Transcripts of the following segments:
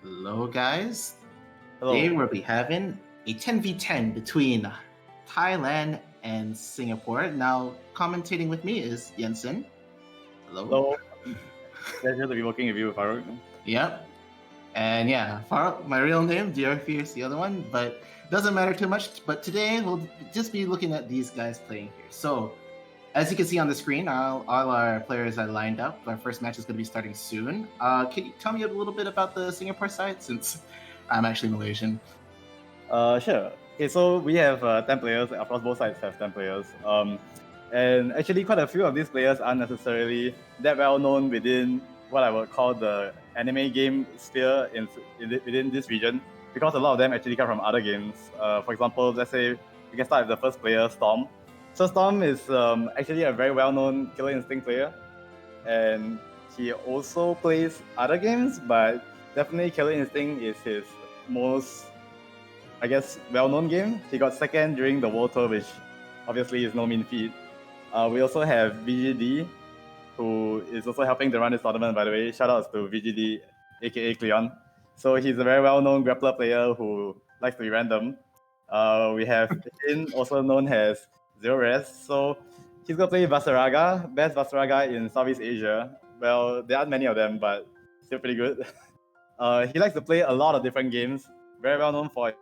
Hello, guys. Today Hello. we'll be having a 10v10 between Thailand and Singapore. Now, commentating with me is Jensen. Hello. Hello. Pleasure to be working with you, Farooq. Yep. And yeah, my real name, DRF is the other one, but doesn't matter too much. But today we'll just be looking at these guys playing here. So, as you can see on the screen, all our players are lined up. Our first match is going to be starting soon. Can you tell me a little bit about the Singapore side, since I'm actually Malaysian? Sure. Okay, so we have 10 players. Across both sides have 10 players. And actually, quite a few of these players aren't necessarily that well known within what I would call the anime game sphere within this region, because a lot of them actually come from other games. For example, let's say we can start with the first player, Storm. So Storm is actually a very well-known Killer Instinct player, and he also plays other games, but definitely Killer Instinct is his most, I guess, well-known game. He got second during the World Tour, which obviously is no mean feat. We also have VGD, who is also helping to run this tournament, by the way. Shoutouts to VGD, aka Cleon. So he's a very well-known grappler player who likes to be random. We have Shin, also known as Zero Rest. So he's going to play Vasaraga, best Vasaraga in Southeast Asia. Well, there aren't many of them, but still pretty good. He likes to play a lot of different games. Very well known for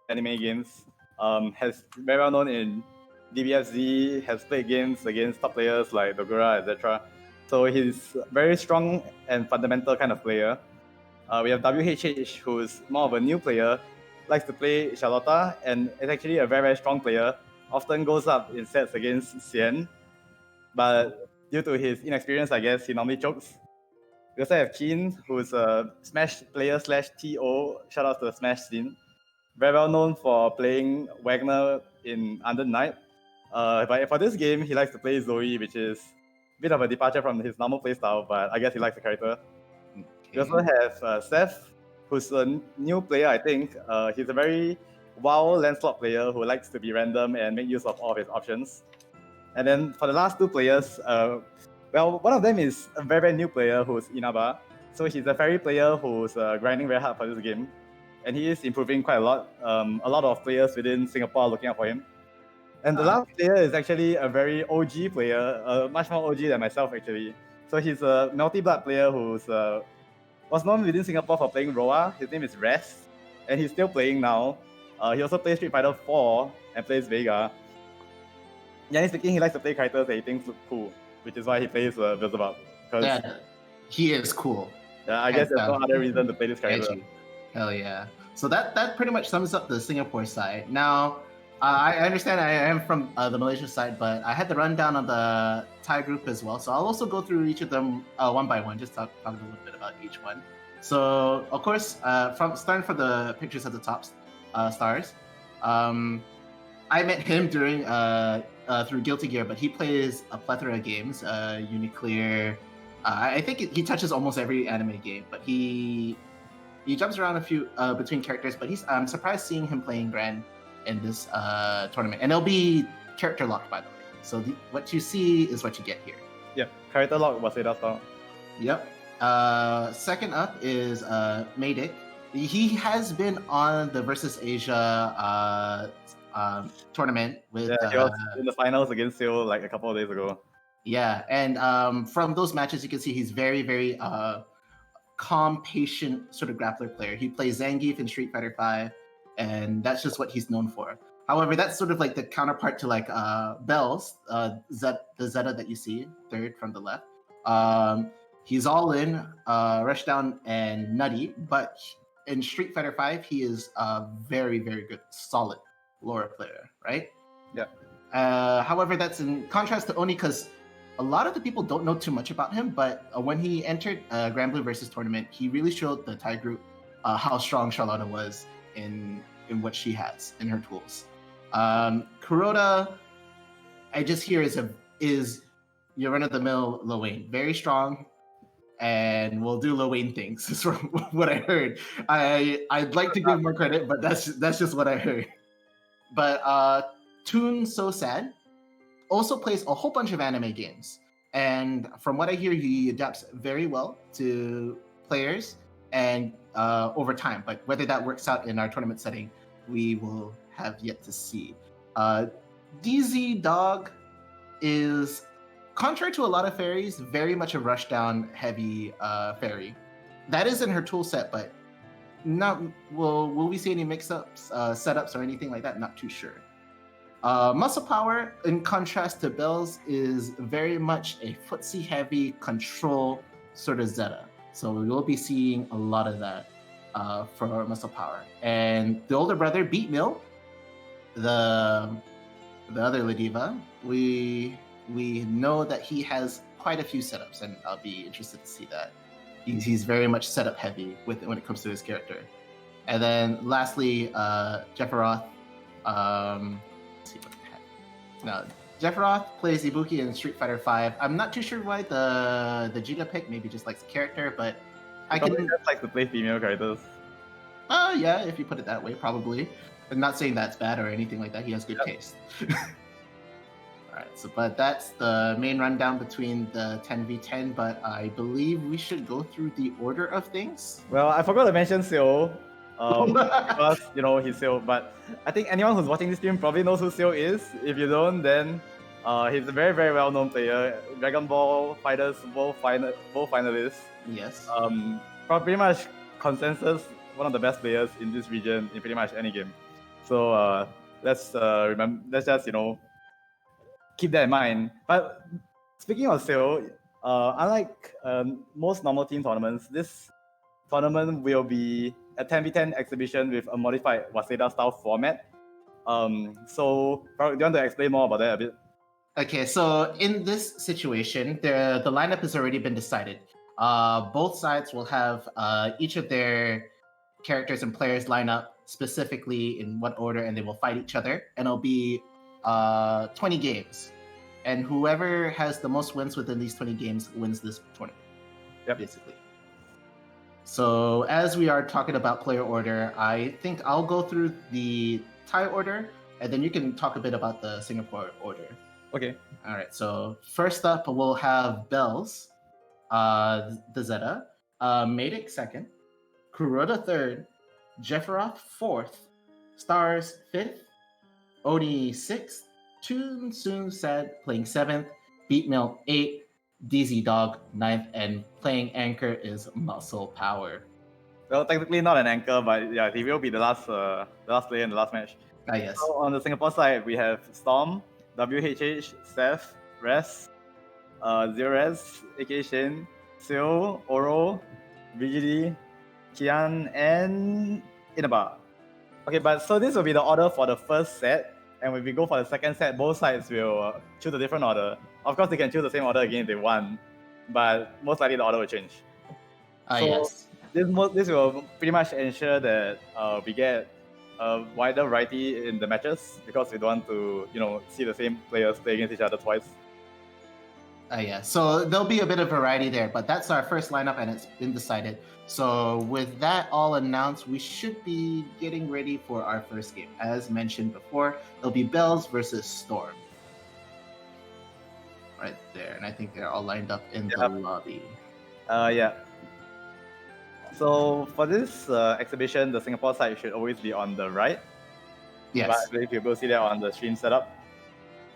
anime games. Has very well known in DBFZ, has played games against top players like Dogura, etc. So he's a very strong and fundamental kind of player. We have WHH, who's more of a new player, likes to play Charlotta, and is actually a very, very strong player. Often goes up in sets against Xian, but due to his inexperience, I guess, he normally chokes. We also have Keen, who's a Smash player / TO. Shout out to the Smash scene. Very well known for playing Wagner in Under Night. But for this game, he likes to play Zoe, which is a bit of a departure from his normal playstyle, but I guess he likes the character. Okay. We also have Seth, who's a new player, I think. He's a very wild landslot player who likes to be random and make use of all of his options. And then for the last two players, well, one of them is a very, very new player who's Inaba. So he's a fairy player who's grinding very hard for this game. And he is improving quite a lot. A lot of players within Singapore are looking out for him. And the last player is actually a very OG player, much more OG than myself, actually. So he's a multi-blood player who's was known within Singapore for playing Roa. His name is Rest, and he's still playing now. He also plays Street Fighter 4 and plays Vega. Generally speaking, he likes to play characters that he thinks look cool, which is why he plays Beelzebub. Yeah, he is cool. Yeah, I guess there's no other reason to play this character. Edgy. Hell yeah. So that pretty much sums up the Singapore side. Now, I understand I am from the Malaysia side, but I had the rundown on the Thai group as well. So I'll also go through each of them one by one, just talk a little bit about each one. So, of course, starting from the pictures at the top stars, I met him during through Guilty Gear, but he plays a plethora of games, Uniclear. I think he touches almost every anime game, but he jumps around a few between characters. But I'm surprised seeing him playing Grand in this tournament, and it'll be character locked, by the way. So what you see is what you get here. Yep, character lock was it style. Yep. Second up is Maydick. He has been on the Versus Asia tournament with. Yeah, he was in the finals against Seoul like a couple of days ago. Yeah, and from those matches, you can see he's very, very calm, patient sort of grappler player. He plays Zangief in Street Fighter V, and that's just what he's known for. However, that's sort of like the counterpart to like Bells, the Zeta that you see, third from the left. He's all in, Rushdown, and Nutty, but in Street Fighter V, he is a very, very good, solid Laura player, right? Yeah. However, that's in contrast to Oni, because a lot of the people don't know too much about him, but when he entered Grand Blue Versus tournament, he really showed the Thai group how strong Charlotta was in what she has in her tools. Kuroda, I just hear is your run-of-the-mill Lil Wayne, very strong, and will do Lil Wayne things. Is from what I heard. I'd like to give more credit, but that's just what I heard. But Toon So Sad, also plays a whole bunch of anime games. And from what I hear, he adapts very well to players and over time. But whether that works out in our tournament setting, we will have yet to see. DZ Dog is, contrary to a lot of fairies, very much a rushdown heavy fairy. That is in her tool set, but not will we see any mix-ups, setups, or anything like that? Not too sure. Muscle Power, in contrast to Bells, is very much a footsie heavy control sort of Zeta. So we will be seeing a lot of that for Muscle Power. And the older brother, Beat Mill, the other Ladiva, we know that he has quite a few setups, and I'll be interested to see that. He's very much setup heavy when it comes to his character. And then lastly, Jefferoth. Now, Jefferoth plays Ibuki in Street Fighter V. I'm not too sure why the Jita pick, maybe just likes the character, but I can just like to play female characters. Yeah, if you put it that way, probably. I'm not saying that's bad or anything like that. He has good taste. Alright, but that's the main rundown between the 10v10, but I believe we should go through the order of things. Well, I forgot to mention Seo. Because, he's Seo. But I think anyone who's watching this stream probably knows who Seo is. If you don't, then he's a very, very well-known player. Dragon Ball Fighters, both finalists. Yes. Pretty much consensus, one of the best players in this region in pretty much any game. So let's just keep that in mind. But speaking of Seo, unlike most normal team tournaments, this tournament will be a 10v10 exhibition with a modified Waseda style format. So do you want to explain more about that a bit? Okay, so in this situation, the lineup has already been decided. Both sides will have each of their characters and players line up specifically in what order, and they will fight each other, and it'll be 20 games. And whoever has the most wins within these 20 games wins this tournament. Yep. Basically. So as we are talking about player order, I think I'll go through the Thai order, and then you can talk a bit about the Singapore order. Okay. All right. So first up, we'll have Bells, the Zeta, Matic second, Kuroda third, Jefferoth fourth, Stars fifth, Oni sixth, Toon Soon Sad playing seventh, Beat Mill eighth, DZ Dog ninth, and playing anchor is Muscle Power. Well, technically not an anchor, but yeah, he will be the last player in the last match. Yes. So on the Singapore side, we have Storm, WHH, Seth, Res, Zerez, aka Shin, Seo, Oro, VGD, Kian, and Inaba. Okay, but so this will be the order for the first set, and when we go for the second set, both sides will choose a different order. Of course, they can choose the same order again if they want, but most likely the order will change. Yes. This will pretty much ensure that we get a wider variety in the matches, because we don't want to, see the same players play against each other twice. Yeah, so there'll be a bit of variety there, but that's our first lineup and it's been decided. So with that all announced, we should be getting ready for our first game. As mentioned before, it'll be Bells versus Storm. Right there, and I think they're all lined up in the lobby. Yeah. So for this exhibition, the Singapore side should always be on the right. Yes. But I believe you'll go see that on the stream setup.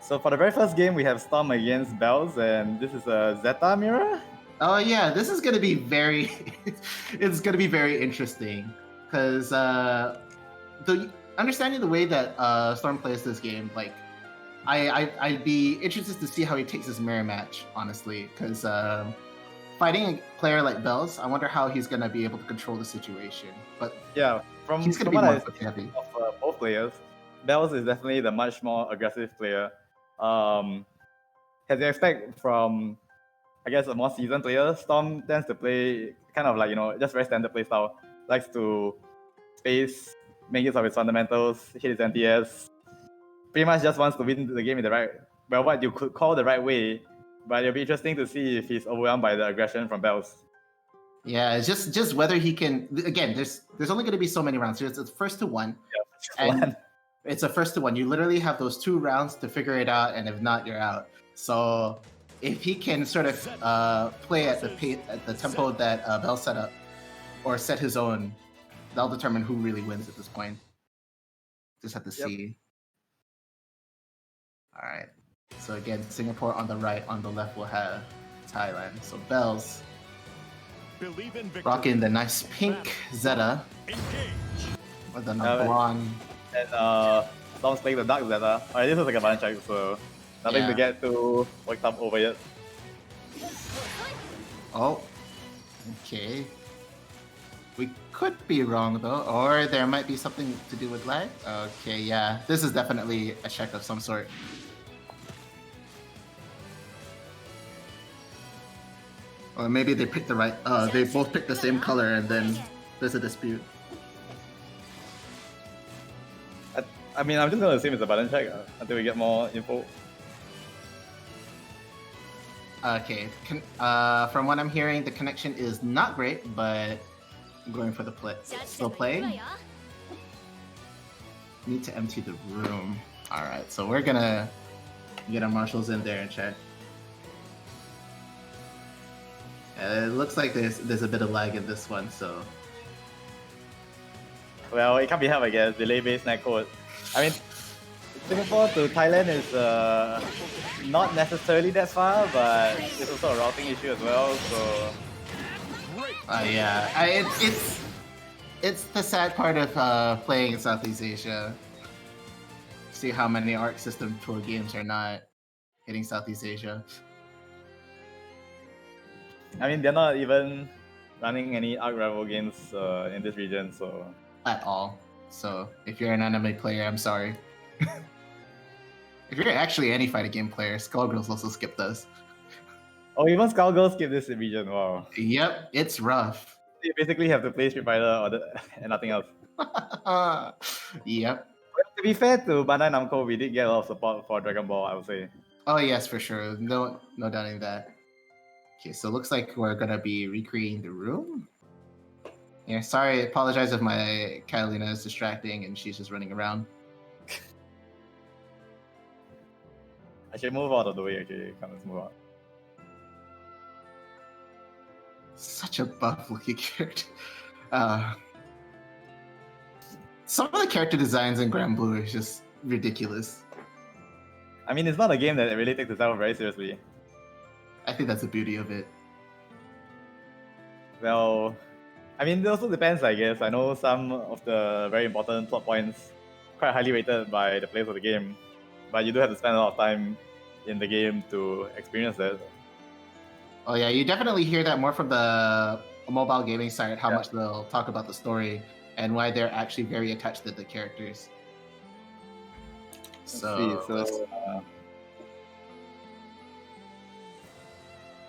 So for the very first game, we have Storm against Bells, and this is a Zeta mirror. Oh yeah, this is gonna be very, it's gonna be very interesting because understanding the way that Storm plays this game, like I'd be interested to see how he takes his mirror match, honestly, because fighting a player like Bells, I wonder how he's gonna be able to control the situation. But yeah, from he's gonna from be what more I heavy. Of both players, Bells is definitely the much more aggressive player. As you expect from, I guess, a more seasoned player, Storm tends to play kind of like, just very standard play style. Likes to space, make use of his fundamentals, hit his NTS. Pretty much just wants to win the game in the right, well, what you could call the right way. But it'll be interesting to see if he's overwhelmed by the aggression from Bells. Yeah, it's just whether he can. Again, there's only going to be so many rounds. So it's first to one. Yeah, it's a first to one. You literally have those 2 rounds to figure it out, and if not, you're out. So if he can sort of play at the tempo that Bell set up, or set his own, that'll determine who really wins at this point. Just have to see. All right. So again, Singapore on the right, on the left we'll have Thailand. So Bells rocking the nice pink Zeta with the blonde. And Tom's playing the dark Zeta. Alright, this is like a balance check, so nothing to get too worked up over yet. Oh, okay. We could be wrong though, or there might be something to do with lag. Okay, yeah, this is definitely a check of some sort. Or maybe they picked the right. They both picked the same color, and then there's a dispute. I mean, I'm just gonna assume it's a button check until we get more info. Okay, from what I'm hearing, the connection is not great, but I'm going for the play. Still playing. Need to empty the room. All right, so we're gonna get our marshals in there and check. It looks like there's a bit of lag in this one, so. Well, it can't be helped, I guess. Delay-based netcode. I mean, Singapore to Thailand is not necessarily that far, but it's also a routing issue as well. So. Yeah, it's the sad part of playing in Southeast Asia. See how many Arc System Tour games are not hitting Southeast Asia. I mean, they're not even running any Arc rival games in this region, so. At all. So, if you're an anime player, I'm sorry. If you're actually any fighting game player, Skullgirls also skipped us. Oh, even Skullgirls skip this region, wow. Yep, it's rough. You basically have to play Street Fighter and nothing else. Yep. Well, to be fair to Bandai Namco, we did get a lot of support for Dragon Ball, I would say. Oh yes, for sure. No doubting that. Okay, so it looks like we're gonna be recreating the room. Yeah, sorry, I apologize if my Catalina is distracting and she's just running around. I should move out of the way, okay? Come, let's move out. Such a buff looking character. Some of the character designs in Grand Blue is just ridiculous. I mean, it's not a game that really takes itself very seriously. I think that's the beauty of it. Well, I mean, it also depends, I guess. I know some of the very important plot points quite highly rated by the players of the game, but you do have to spend a lot of time in the game to experience that. Oh yeah, you definitely hear that more from the mobile gaming side, how much they'll talk about the story and why they're actually very attached to the characters.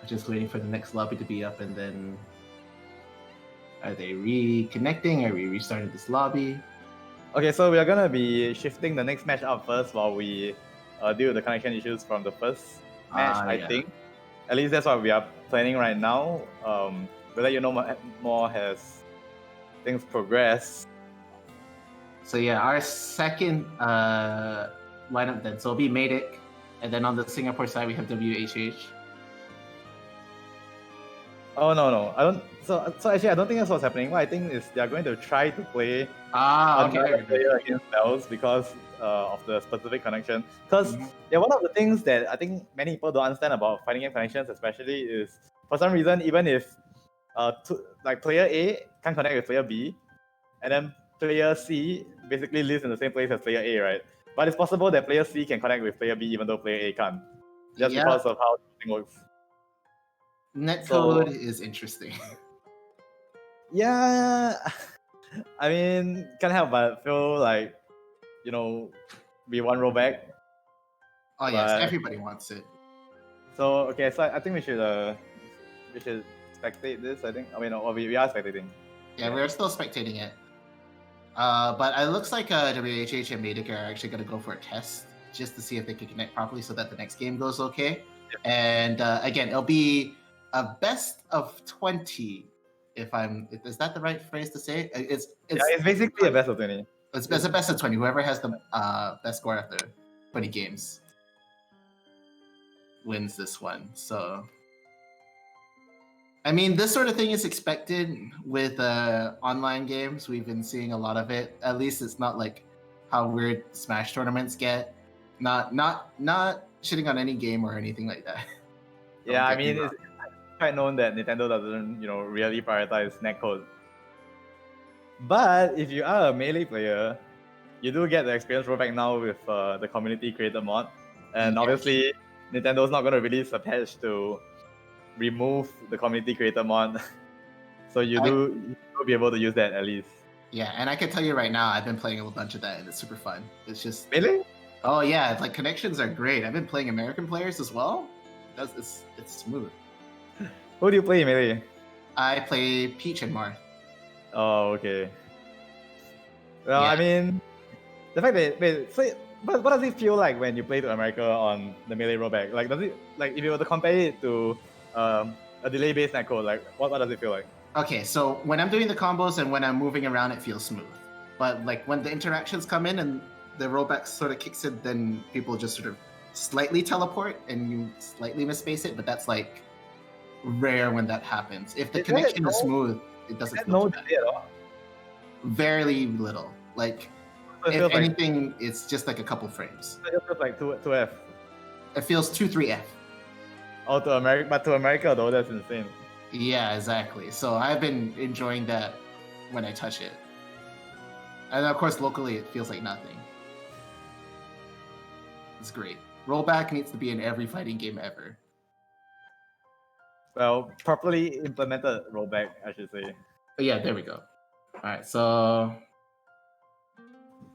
Just waiting for the next lobby to be up, and then are they reconnecting? Are we restarting this lobby? Okay, so we are gonna be shifting the next match up first while we deal with the connection issues from the first match, I think. At least that's what we are planning right now. We'll let you know more as things progress. So yeah, our second lineup then. So it'll be Medic, and then on the Singapore side we have WHH. Oh no, I don't. So actually, I don't think that's what's happening. What I think is they are going to try to play okay. player against Bells because of the specific connection. Because one of the things that I think many people don't understand about fighting game connections, especially, is for some reason even if like player A can't connect with player B, and then player C basically lives in the same place as player A, right? But it's possible that player C can connect with player B even though player A can't, just because of how the thing works. Netcode is interesting. Yeah, I mean, can't help but feel like, we one row back. Oh yes, everybody wants it. So okay, so I think we should spectate this. I think. I mean, we are spectating. Yeah, we're still spectating it. But it looks like WHH and Medic are actually going to go for a test just to see if they can connect properly, so that the next game goes okay. Yep. And again, it'll be a best of 20. Is that the right phrase to say? It's basically a best of 20. It's a best of 20. Whoever has the best score after 20 games wins this one. So, I mean, this sort of thing is expected with online games. We've been seeing a lot of it. At least it's not like how weird Smash tournaments get. Not shitting on any game or anything like that. Yeah, I mean, it's quite known that Nintendo doesn't, really prioritize netcode. But if you are a Melee player, you do get the experience rollback now with the community creator mod. And Yes. obviously, Nintendo's not going to release a patch to remove the community creator mod. So you'll be able to use that at least. Yeah, and I can tell you right now, I've been playing a bunch of that, and it's super fun. It's just Really? Oh yeah, it's like connections are great. I've been playing American players as well. It's smooth. Who do you play in Melee? I play Peach and Marth. Oh, okay. Well, Yeah. I mean, the fact that but what does it feel like when you play to America on the Melee rollback? Like, does it if you were to compare it to a delay-based netcode, like what does it feel like? Okay, so when I'm doing the combos and when I'm moving around, it feels smooth. But like when the interactions come in and the rollback sort of kicks in, then people just sort of slightly teleport and you slightly misspace it. But that's like rare when that happens. If the connection is smooth, it doesn't feel too bad. Delay at all? Very little. Like So it if feels anything, it's just like a couple frames. it feels like 2F. It feels 2-3F. Oh, to America, but to America though, that's insane. Yeah, exactly. So I've been enjoying that when I touch it. And of course, locally, it feels like nothing. It's great. Rollback needs to be in every fighting game ever. Well, properly implemented rollback, I should say. But yeah, there we go. All right, so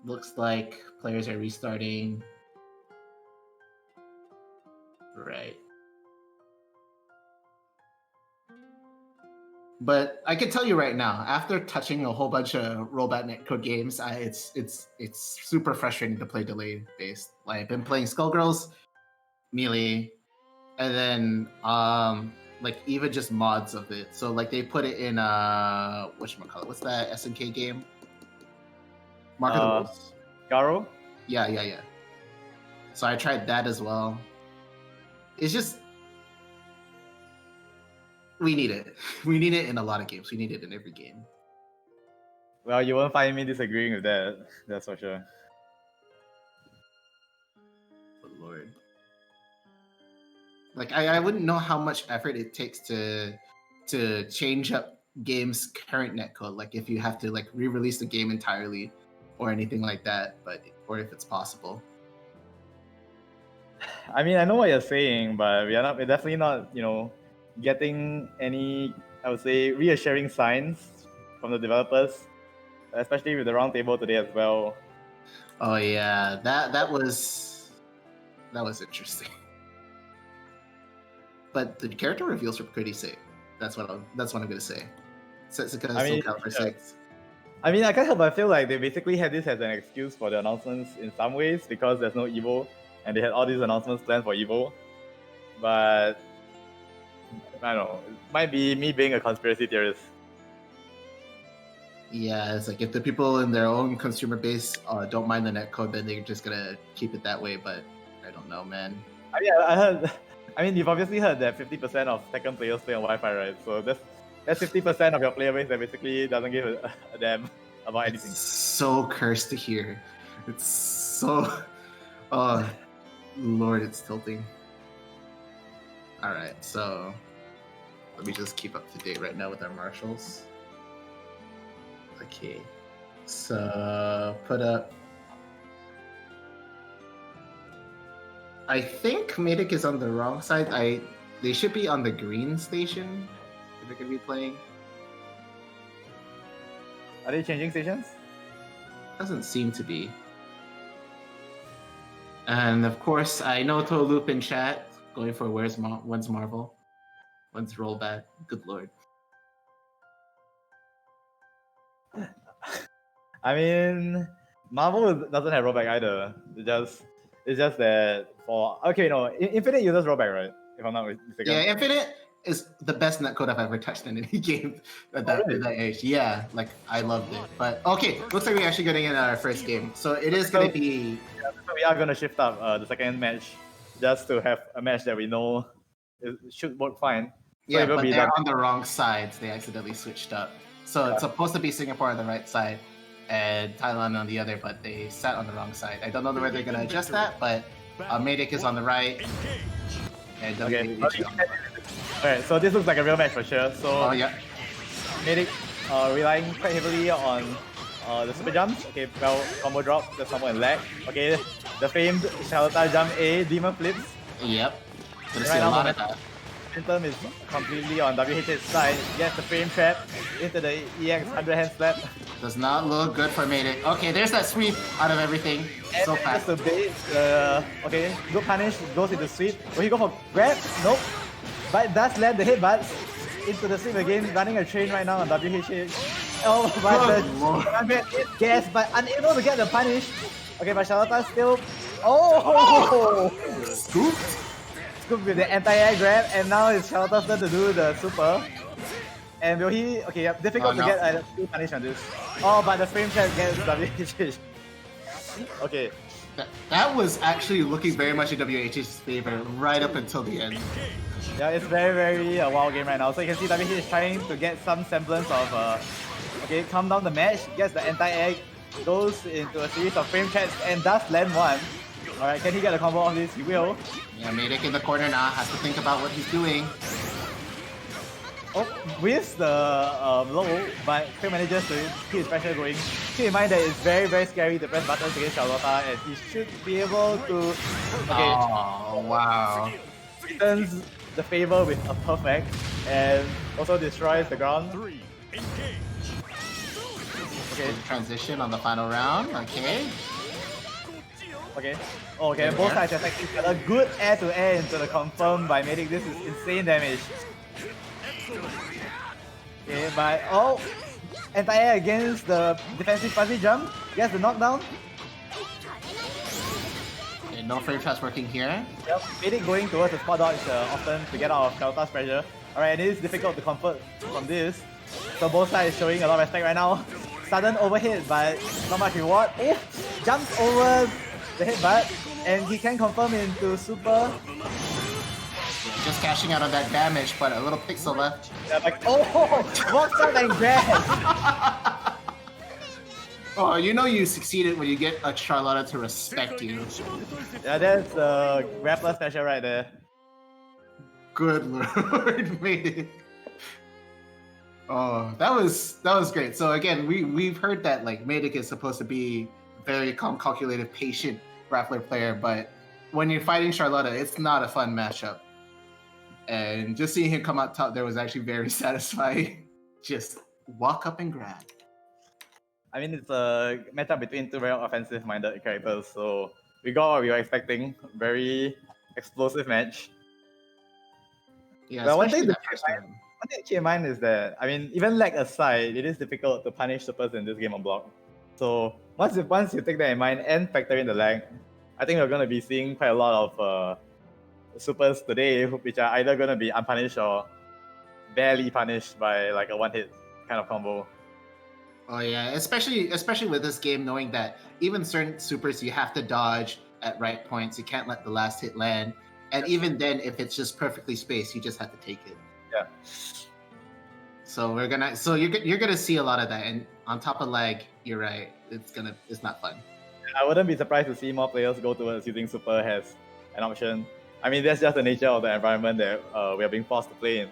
looks like players are restarting. Right. But I can tell you right now, after touching a whole bunch of rollback netcode games, it's super frustrating to play delay based. Like I've been playing Skullgirls, Melee, and then like even just mods of it. So like they put it in whatchamacallit, what's that SNK game? Mark of the Wolves? Garo? Yeah. So I tried that as well. It's just we need it. We need it in a lot of games. We need it in every game. Well, you won't find me disagreeing with that. That's for sure. Good Lord. Like I wouldn't know how much effort it takes to change up games' current netcode. Like if you have to like re-release the game entirely or anything like that, or if it's possible. I mean, I know what you're saying, but we're definitely not, getting any, I would say, reassuring signs from the developers, especially with the roundtable today as well. Oh yeah, that was interesting. But the character reveals are pretty sick. That's what I'm gonna say. Setsuka still count for 6. I mean, I can't help but feel like they basically had this as an excuse for the announcements in some ways because there's no Evo, and they had all these announcements planned for Evo. But I don't know. It might be me being a conspiracy theorist. Yeah, it's like if the people in their own consumer base don't mind the netcode, then they're just gonna keep it that way. But I don't know, man. I mean, you've obviously heard that 50% of Tekken players play on Wi-Fi, right? So that's 50% of your player base that basically doesn't give a damn about anything. It's so cursed to hear. It's so... Oh, Lord, it's tilting. Alright, so... Let me just keep up to date right now with our marshals. Okay. So, put up... I think Medic is on the wrong side. They should be on the green station if they're going to be playing. Are they changing stations? Doesn't seem to be. And of course, I know to loop in chat going for when's Marvel, when's rollback. Good Lord. I mean, Marvel doesn't have rollback either. It's just that for Infinite uses rollback, right? If I'm not mistaken. Yeah, Infinite is the best netcode I've ever touched in any game at that age. Yeah, like I loved it. But okay, looks like we're actually getting in our first game. So it is going to be. Yeah, so we are going to shift up the second match just to have a match that we know it should work fine. So Yeah, but they're on the wrong sides. They accidentally switched up. So it's supposed to be Singapore on the right side and Thailand on the other, but they sat on the wrong side. I don't know where they're going to adjust that, but Medic is on the right. And okay. Alright, so this looks like a real match for sure. So Medic relying quite heavily on the super jumps. Okay, well, combo drop, the combo and lag. Okay, the famed Charlotta jump A, demon flips. Yep. Gonna see a lot of that. Momentum is completely on WH's side. Gets the frame trap into the EX 100 hand slap. Does not look good for Medic. Okay, there's that sweep out of everything. And so fast. The bait. Okay, good punish, goes into sweep. Will he go for grab? Nope. But does land the headbutts into the sweep again, running a train right now on WH. Oh, but the is gas, but unable to get the punish. Okay, but Charlotta still. Oh! Scooped? Scoop with the anti-air grab, and now it's Charlotta's turn to do the super. And will he? Okay, yeah, difficult to get a full punish on this. Oh, but the frame trap gets WH. Okay. That was actually looking very much in WH's favor right up until the end. Yeah, it's very a wild game right now. So you can see WH is trying to get some semblance of okay, calm down the match, gets the anti-air, goes into a series of frame traps and does land one. Alright, can he get a combo on this? He will. Yeah, Medic in the corner now has to think about what he's doing. Oh, with the low, but still manages to keep his pressure going. Keep in mind that it's very scary to press buttons against Charlotta, and he should be able to. Okay. Oh wow! Returns the favor with a perfect, and also destroys the ground. Okay, transition on the final round. Okay. Okay. Oh, okay. Both sides attack each other. Good air to air into the confirm by Medic. This is insane damage. Okay, but oh, anti-air against the defensive fuzzy jump. Gets the knockdown. Okay, no frame traps working here. Yep, Medic going towards the spot dodge often to get out of Charlotta's pressure. Alright, and it is difficult to convert from this. So both sides showing a lot of respect right now. Sudden overhead, but not much reward. Oh, jumps over the headbutt, and he can confirm into super. Just cashing out on that damage, but a little pixel left. Yeah, like, oh, walks up and grabs. Oh, you know you succeeded when you get a Charlotta to respect you. Yeah, that's the grappler special right there. Good lord, made it. Oh, that was great. So again, we've heard that like Medic is supposed to be very calm, calculated, patient grappler player, but when you're fighting Charlotta, it's not a fun matchup. And just seeing him come out top there was actually very satisfying. Just walk up and grab. I mean, it's a matchup between two very offensive-minded characters, so we got what we were expecting. Very explosive match. Yeah, well, one thing to keep in mind is that, I mean, even lag aside, it is difficult to punish supers in this game on block. So once you take that in mind and factor in the lag, I think we're going to be seeing quite a lot of supers today, which are either going to be unpunished or barely punished by like a one-hit kind of combo. Oh yeah, especially with this game, knowing that even certain supers you have to dodge at right points. You can't let the last hit land, and even then, if it's just perfectly spaced, you just have to take it. Yeah. So you're gonna see a lot of that, and on top of lag, you're right. It's not fun. I wouldn't be surprised to see more players go towards using super as an option. I mean, that's just the nature of the environment that we are being forced to play in.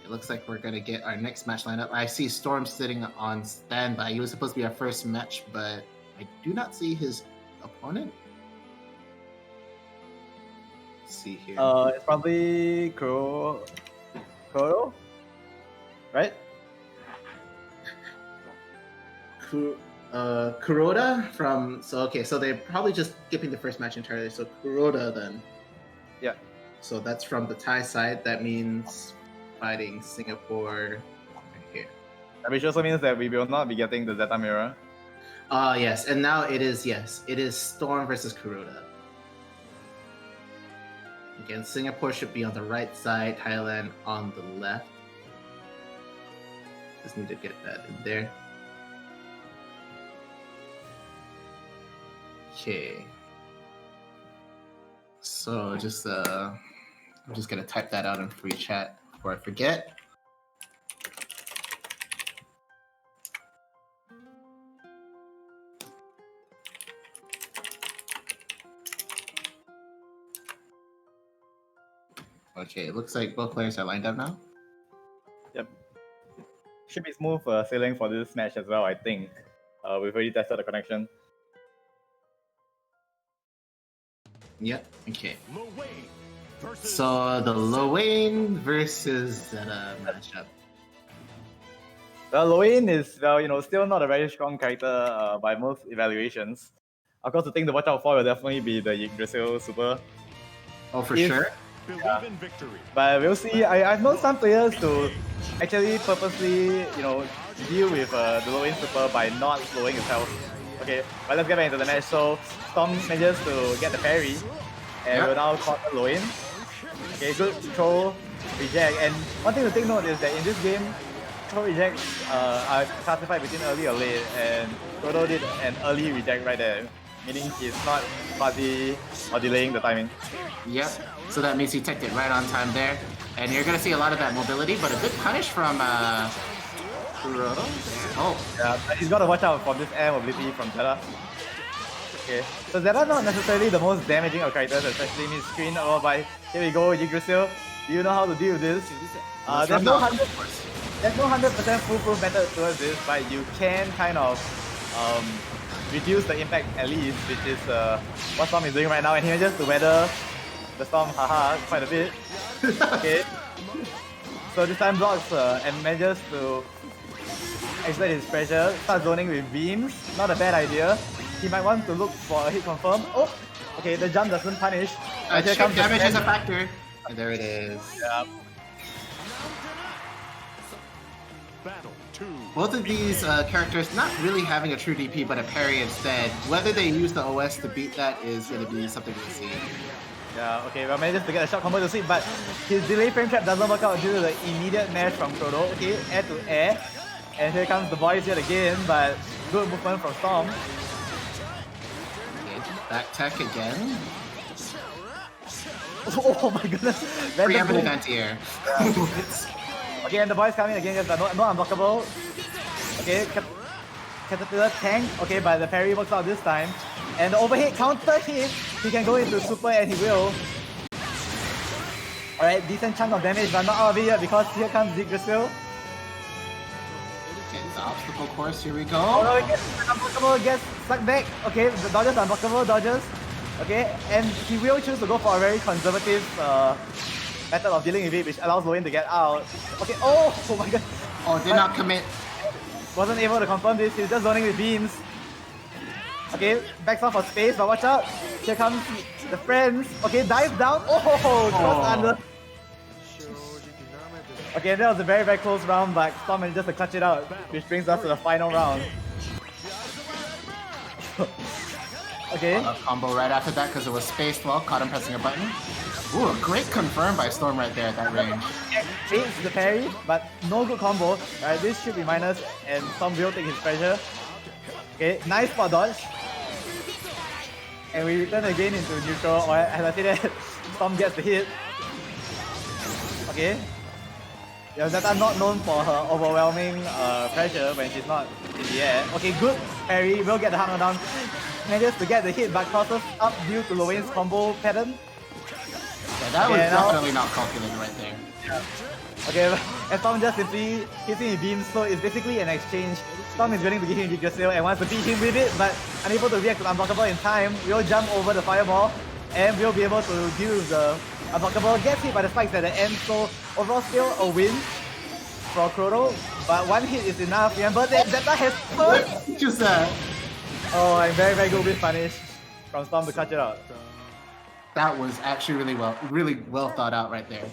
It looks like we're gonna get our next match lineup. I see Storm sitting on standby. He was supposed to be our first match, but I do not see his opponent. Let's see here. It's probably Kuro, right? Kuroda from so they're probably just skipping the first match entirely. So Kuroda then. Yeah. So that's from the Thai side. That means fighting Singapore right here. Which also means that we will not be getting the Zeta mirror. Yes, and now it is Storm versus Kuroda. Again, Singapore should be on the right side, Thailand on the left. Just need to get that in there. Okay. So I'm just gonna type that out in free chat before I forget. Okay, it looks like both players are lined up now. Yep. Should be smooth sailing for this match as well, I think. We've already tested the connection. Yep, okay. So the Lowain versus Zeta matchup. Lowain is, well, still not a very strong character by most evaluations. Of course, the thing to watch out for will definitely be the Yggdrasil super. Oh, for sure? Yeah. But we'll see. I've known some players to actually purposely, deal with the Lowain super by not slowing his health. Okay, but let's get back into the match. So Storm manages to get the parry, and we'll now counter Lowain. Okay, good throw reject. And one thing to take note is that in this game, throw rejects are classified between early or late, and Frodo did an early reject right there, meaning he's not fuzzy or delaying the timing. Yep, so that means he teched it right on time there. And you're gonna see a lot of that mobility, but a good punish from Frodo. Oh. Yeah, he's gotta watch out for this air mobility from Zeta. Okay, so Zeta not necessarily the most damaging of characters, especially mid-screen. Oh, but here we go, Yggdrasil. Do you know how to deal with this? There's no 100% foolproof method towards this, but you can kind of reduce the impact at least, which is what Storm is doing right now, and he manages to weather the Storm, quite a bit. Okay. So this time blocks and manages to exert his pressure, starts zoning with beams, not a bad idea. He might want to look for a hit confirm. Oh, okay, the jump doesn't punish. Chip damage is a factor. And there it is. Yeah. Both of these characters not really having a true DP, but a parry instead. Whether they use the OS to beat that is going to be something to see. Yeah, okay, well, manages to get a shot combo to sleep, but his delay frame trap doesn't work out due to the immediate mash from Frodo. Okay, air to air. And here comes the boys yet again, but good movement from Storm. Okay, back tech again. Oh my goodness. Preemptive anti-air. Yeah. Okay, and the boys coming again, no unblockable. Okay, Caterpillar tank. Okay, but the parry works out this time. And the overhead counter hit, he can go into super and he will. Alright, decent chunk of damage, but not out of it yet because here comes Yggdrasil. Okay, the obstacle course, here we go. Oh no, it gets unblockable, gets sucked back. Okay, the dodges, unblockable dodges. Okay, and he will choose to go for a very conservative method of dealing with it, which allows Lowain to get out. Okay, oh my god. Oh, did not commit. Wasn't able to confirm this, he's just zoning with beams. Okay, backs off for space, but watch out. Here comes the friends. Okay, dive down. Oh, cross under. Okay, that was a very, very close round, but Storm manages to clutch it out, which brings us to the final round. Okay. A combo right after that because it was spaced well, caught him pressing a button. Ooh, a great confirm by Storm right there at that range. Baits the parry, but no good combo. Alright, this should be minus, and Storm will take his pressure. Okay, nice spot dodge. And we return again into neutral, or as I say that, Storm gets the hit. Okay. Yeah, Zeta not known for her overwhelming pressure when she's not in the air. Okay, good parry, will get the hammer down. Manages to get the hit, but crosses up due to Lowain's combo pattern. Yeah, that was definitely not calculated right there. Yeah. Okay, and Storm just simply hits him with beams, so it's basically an exchange. Storm is willing to give him Yggdrasil and wants to beat him with it, but unable to react to unblockable in time. We'll jump over the fireball, and we'll be able to deal with the unblockable. Gets hit by the spikes at the end, so overall still a win for Frodo, but one hit is enough. Remember that Zeta has first! Just that. Oh, and very, very good with punish from Storm to catch it out. That was actually really well thought out right there.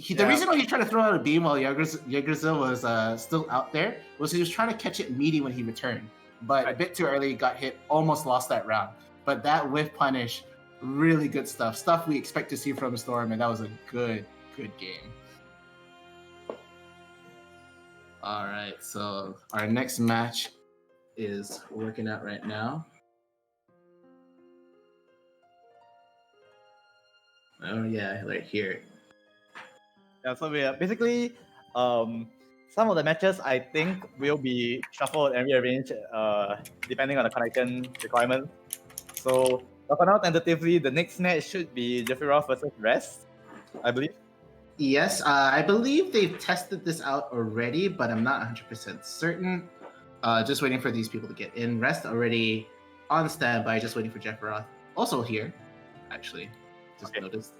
The reason why he tried to throw out a beam while Yggdrasil was still out there was he was trying to catch it meaty when he returned. But a bit too early, got hit, almost lost that round. But that whiff punish really good stuff. Stuff we expect to see from Storm, and that was a good game. All right, so our next match is working out right now. Oh yeah, right here. Yeah, so we are basically some of the matches I think will be shuffled and rearranged depending on the connection requirements. So for now, tentatively, the next match should be Jeffrey Ross versus Rest, I believe. Yes, I believe they've tested this out already, but I'm not 100% certain. Just waiting for these people to get in. Rest already on standby, just waiting for Jeff Roth. Also here, actually, just noticed.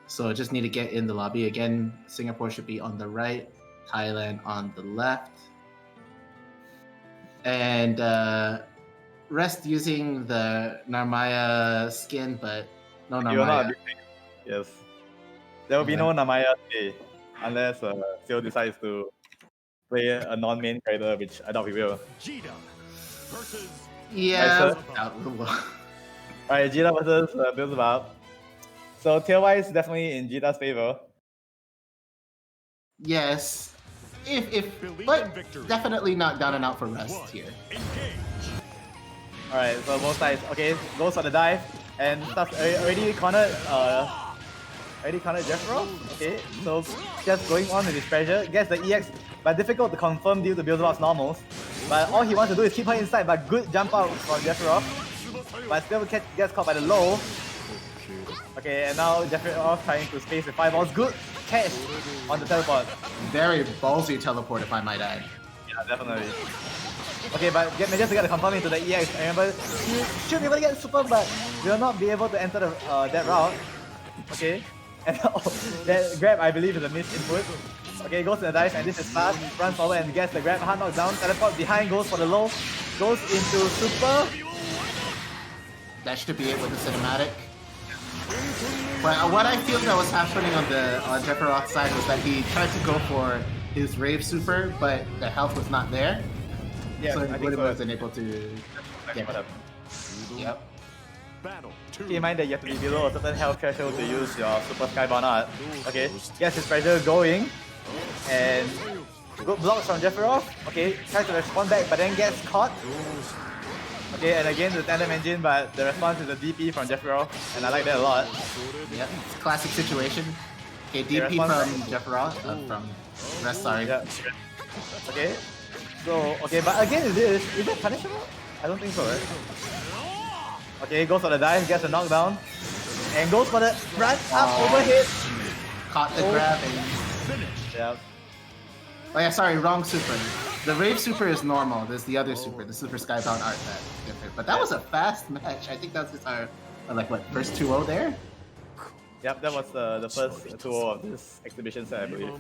So just need to get in the lobby. Again, Singapore should be on the right, Thailand on the left. And Rest using the Narmaya skin, but no Narmaya. Yes. There will be no Narmaya today, unless Seo decides to play a non-main character, which I doubt he will. Yeah. Alright, Jita versus Beelzebub. So tier-wise, definitely in Jita's favor. Yes. But definitely not down and out for Rest here. Alright, so both sides. Okay, goes for the dive and starts already cornered Jeffro. Okay, so just going on with his pressure, gets the EX, but difficult to confirm due to Beelzebub's normals. But all he wants to do is keep her inside, but good jump out from Jeffro. But still gets caught by the low. Okay, and now Jeffro trying to space with 5 balls. Good catch on the teleport. Very ballsy teleport, if I might add. Yeah, definitely. Okay, but manages to get the confirm into the EX. I remember he should be able to get super, but will not be able to enter the, that route. Okay, and that grab I believe is a missed input. Okay, goes to the dive and this is fast. Runs forward and gets the grab. Hard knocked down. Teleport behind, goes for the low. Goes into super. That should be it with the cinematic. But what I feel that was happening on Jeffrey Roth's side was that he tried to go for his Rave Super, but the health was not there. Yeah, so he wasn't able to get it. Yep. Keep in mind that you have to be below a certain health threshold to use your Super Skybound art. Okay, gets his pressure going. And good blocks from Jeffrey Roth. Okay, tries to respond back, but then gets caught. Okay, and again the tandem engine, but the response is a DP from Jeffrey Roth, and I like that a lot. Yeah, it's a classic situation. Okay, DP from Jeffrey Roth, from Rest, sorry. Yeah. Okay, so, okay, but again, is it punishable? I don't think so, right? Okay, goes for the dive, gets a knockdown, and goes for the run up overhead. Caught the grab and finished. Yeah. Oh yeah, sorry, wrong super. The Rave Super is normal. There's the other super, the Super Skybound art that's different. But that was a fast match. I think that was our like what, first 2-0 there? Yep, that was the first 2-0 of this exhibition set, I believe.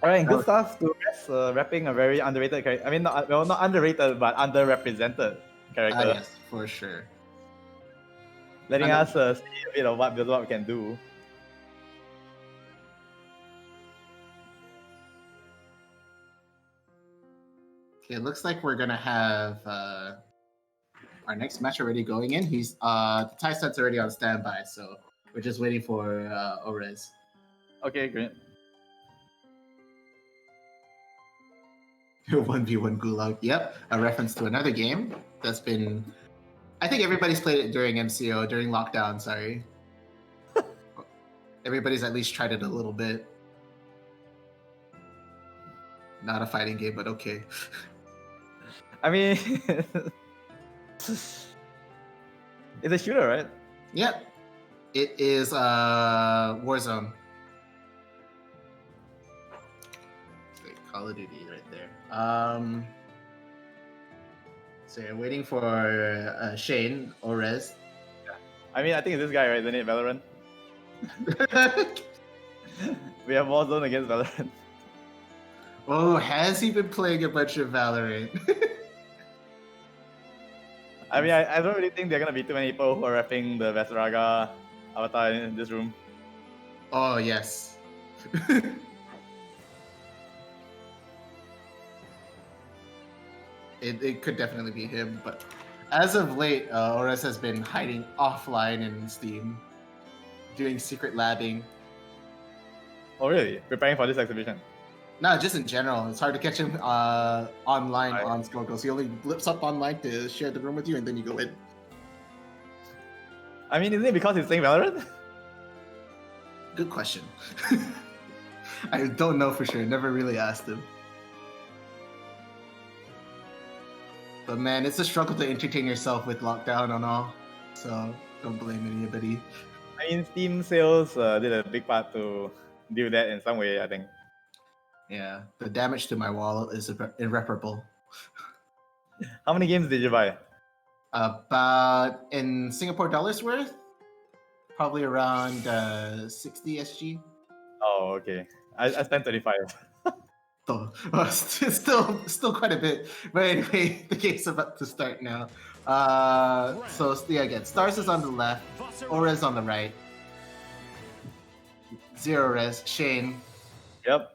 Alright, good stuff to Rest, rapping a very underrated character. I mean, not underrated, but underrepresented character. Yes, for sure. Letting us see a bit of what Beelzebub can do. Okay, it looks like we're gonna have our next match already going in. He's the Thai set's already on standby, so we're just waiting for Orez. Okay, great. 1v1 Gulag. Yep, a reference to another game that's been. I think everybody's played it during MCO, during lockdown. Sorry, everybody's at least tried it a little bit. Not a fighting game, but okay. I mean, it's a shooter, right? Yep, it is Warzone. Call of Duty right there. So you're waiting for Shane Orez. Yeah. I mean, I think it's this guy, right? Isn't it Valorant? We have Warzone against Valorant. Oh, has he been playing a bunch of Valorant? I mean, I don't really think there are gonna be too many people who are repping the Veseraga avatar in this room. Oh yes. It could definitely be him, but As of late, Oris has been hiding offline in Steam, doing secret labbing. Oh really? Preparing for this exhibition? No, just in general. It's hard to catch him online on Skogos. He only blips up online to share the room with you, and then you go in. I mean, isn't it because he's playing Valorant? Good question. I don't know for sure. Never really asked him. But man, it's a struggle to entertain yourself with lockdown and all. So don't blame anybody. I mean, Steam sales did a big part to do that in some way, I think. Yeah, the damage to my wallet is irreparable. How many games did you buy? About, in Singapore dollars worth, probably around 60 SG. Oh, okay. I spent 25. Still quite a bit. But anyway, the game's about to start now. So yeah, again, Stars is on the left, Aura's on the right. Zero Res, Shane. Yep.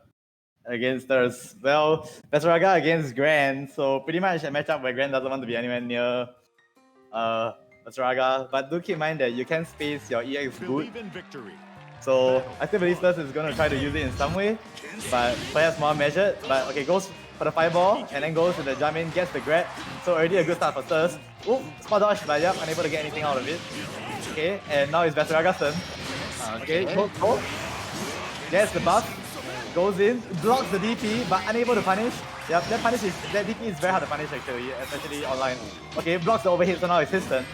Against Stars. Well, Besaraga against Grand, so pretty much a matchup where Grand doesn't want to be anywhere near Besaraga. But do keep in mind that you can space your EX boot. So I still believe Stars is going to try to use it in some way, but perhaps more measured. But okay, goes for the fireball and then goes to the jump in, gets the grab. So already a good start for Stars. Oop, spot dodge, but yep, unable to get anything out of it. Okay, and now it's Besaraga's turn. Okay, go. Gets the buff. Goes in, blocks the DP, but unable to punish. Yep, that DP is very hard to punish actually, especially online. Okay, blocks the overhit, so now it's his turn.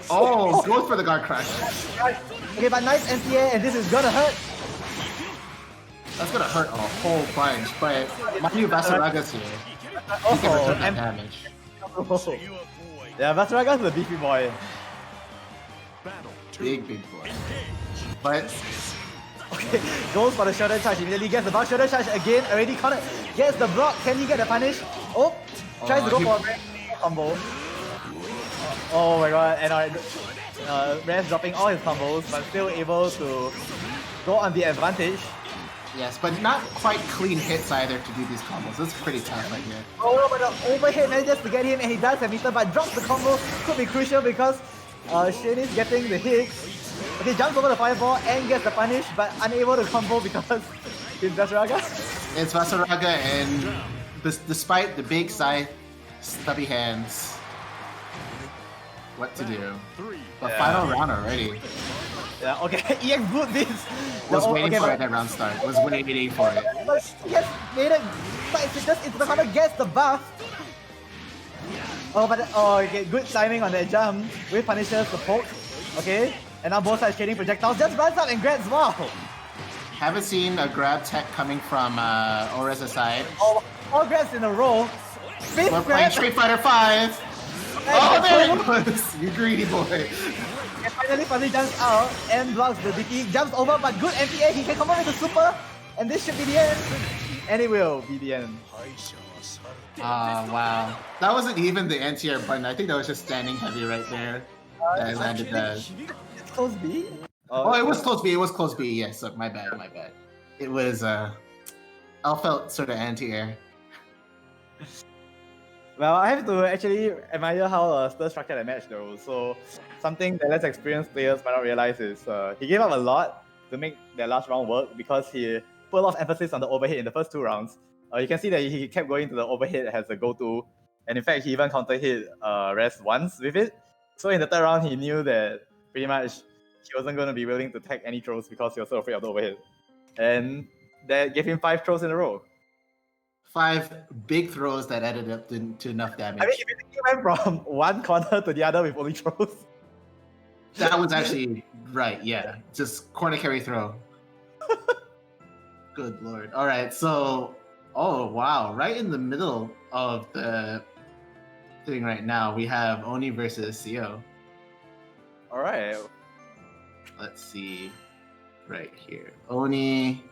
Oh, goes for the guard crash. Okay, but nice NTA, and this is gonna hurt. That's gonna hurt a whole bunch, but my new Basaraga's here. He can return that damage. Yeah, Basaraga's the beefy boy. Big boy. But okay, goes for the shoulder charge, immediately gets the buff, shoulder charge again, already caught it, gets the block, can he get the punish? Oh, tries to go for a combo. Oh my god, and Rez dropping all his combos, but still able to go on the advantage. Yes, but not quite clean hits either to do these combos. It's pretty tough right here. Oh, but the overhead manages to get him, and he does have meter, but drops the combo. Could be crucial because Shane is getting the hit. Okay, jumps over the fireball and gets the punish, but unable to combo because it's Basaraga. It's Basaraga, and despite the big scythe, stubby hands, what to do? The final round already. Yeah, okay, EX boot this. Was waiting for it at round start. Was waiting for it. Yes, made it. But it's just the corner gets the buff. Oh, but okay, good timing on that jump with punishes the poke. Okay, and now both sides trading projectiles. Just runs up and grabs wow. Haven't seen a grab tech coming from Aura's side. Oh, all grabs in a row. We're playing Street Fighter 5. Oh, there it was! You greedy boy. And finally, Fuzzy jumps out and blocks the DP. Jumps over, but good MPA. He can come up with the super, and this should be the end. And it will be the end. Wow. That wasn't even the anti-air button. I think that was just standing heavy right there. That landed that. It's close B? Oh, it was close B. It was close B. Yes, so my bad. It was, I felt sort of anti-air. Well, I have to actually admire how Stir structured the match though. So something that less experienced players might not realize is he gave up a lot to make that last round work because he put a lot of emphasis on the overhead in the first 2 rounds. You can see that he kept going to the overhead as a go-to, and in fact he even counter hit Rez once with it. So in the 3rd round he knew that pretty much he wasn't going to be willing to tech any throws because he was so afraid of the overhead. And that gave him 5 throws in a row. 5 big throws that added up to enough damage. I mean, he went from one corner to the other with only throws. That was actually right, yeah. Just corner carry throw. Good lord. Alright, so oh wow, right in the middle of the thing right now, we have Oni versus CO. Alright. Let's see. Right here. Oni.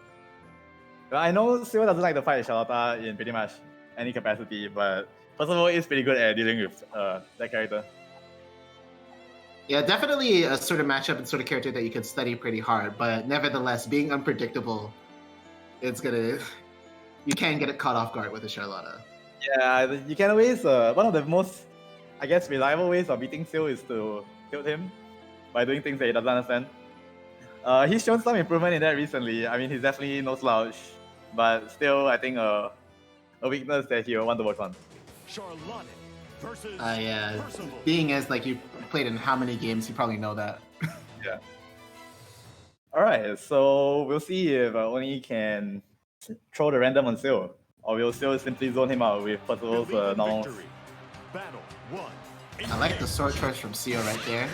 Well, I know Silver doesn't like to fight Charlotta in pretty much any capacity, but first of all, he's pretty good at dealing with that character. Yeah, definitely a sort of matchup and sort of character that you could study pretty hard, but nevertheless, being unpredictable, you can get it caught off guard with a Charlotta. Yeah, you can always, one of the most I guess, reliable ways of beating Seal is to tilt him by doing things that he doesn't understand. He's shown some improvement in that recently. I mean, he's definitely no slouch, but still, I think a weakness that he'll want to work on. Yeah, being as like you played in how many games, you probably know that. Yeah. Alright, so we'll see if Oni can throw the random on Seal, or we'll still simply zone him out with Percival's normals. I like the sword choice from Seal right there.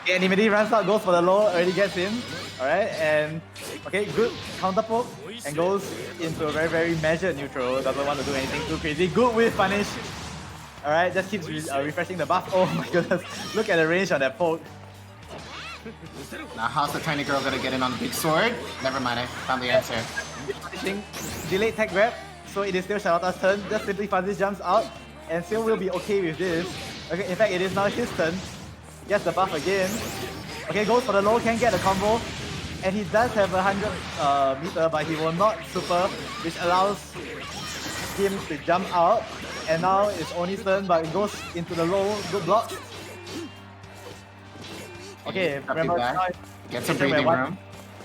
Okay, and immediately runs out, goes for the low, already gets in. Alright, and okay, good counter poke, and goes into a very, very measured neutral. Doesn't want to do anything too crazy. Good with punish. Alright, just keeps refreshing the buff. Oh my goodness, look at the range on that poke. Now how's the tiny girl gonna get in on the big sword? Never mind, I found the answer. Delayed tech grab, so it is still Charlotta's turn. Just simply Fuzzy jumps out, and Seal will be okay with this. Okay, in fact, it is now his turn. Gets the buff again. Okay, goes for the low, can get the combo. And he does have 100 meter, but he will not super, which allows him to jump out. And now it's Oni's turn, but it goes into the low. Good block. Okay, remember, get some breathing room.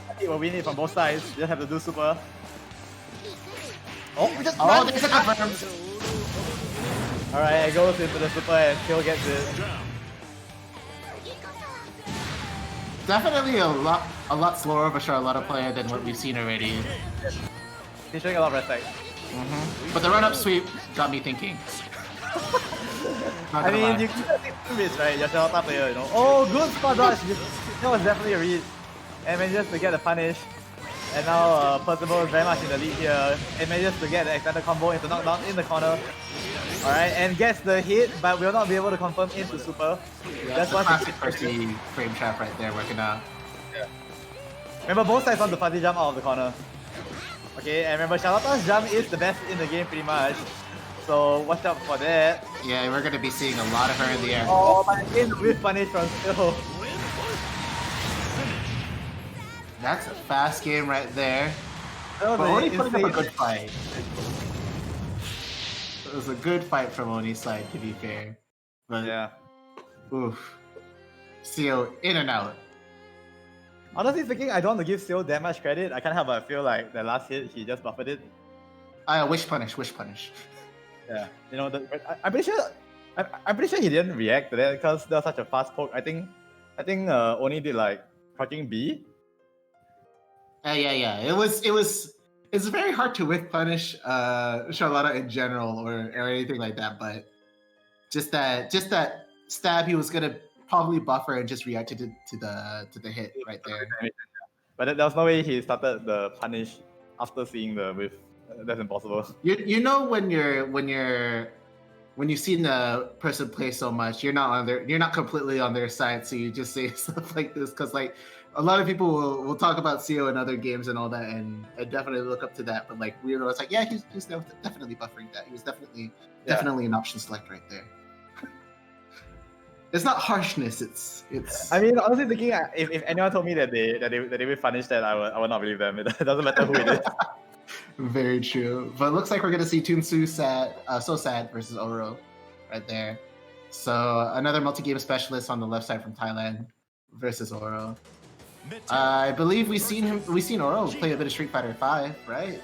I think we'll win it from both sides. You just have to do super. Oh, there's a confirm. Alright, it goes into the super and Phil gets it. Definitely a lot slower of a Charlotta player than what we've seen already. He's showing a lot of respect. But the run-up sweep got me thinking. I mean, you can take 2 reads, right? You're a Charlotta player, you know. Oh, good spot dodge! That was definitely a read. And manages to get the punish. And now Percival is very much in the lead here. And manages to get the extended combo into knockdown in the corner. Alright, and gets the hit, but will not be able to confirm into super. Yeah, that's one classic Percy frame trap right there working out. Yeah. Remember, both sides want to fuzzy jump out of the corner. Okay, and remember, Charlotta's jump is the best in the game pretty much. So watch out for that. Yeah, we're gonna be seeing a lot of her in the air. Oh, but again, with punish from Phil. That's a fast game right there. But Oni put up a good fight. It was a good fight from Oni's side, to be fair. But yeah. Oof. Seal in and out. Honestly speaking, I don't want to give Seal that much credit. I can't help but feel like the last hit, he just buffered it. Wish punish. Yeah, you know, I'm pretty sure he didn't react to that because there was such a fast poke. I think Oni did like crouching B. Yeah. It's very hard to whiff punish Charlotta in general or anything like that, but just that stab he was gonna probably buffer and just reacted to the hit right there. But there was no way he started the punish after seeing the whiff. That's impossible. You know when you've seen the person play so much, you're not completely on their side, so you just say stuff like this because like a lot of people will talk about CO in other games and all that, and I definitely look up to that. But like Weirdo, it's like he's definitely buffering that. He was definitely an option select right there. It's not harshness. It's. I mean, honestly thinking, if anyone told me that they will punish that, I would not believe them. It doesn't matter who it is. Very true. But it looks like we're gonna see Tunsu sad versus Oro right there. So another multi-game specialist on the left side from Thailand versus Oro. I believe we've seen Oro play a bit of Street Fighter 5, right?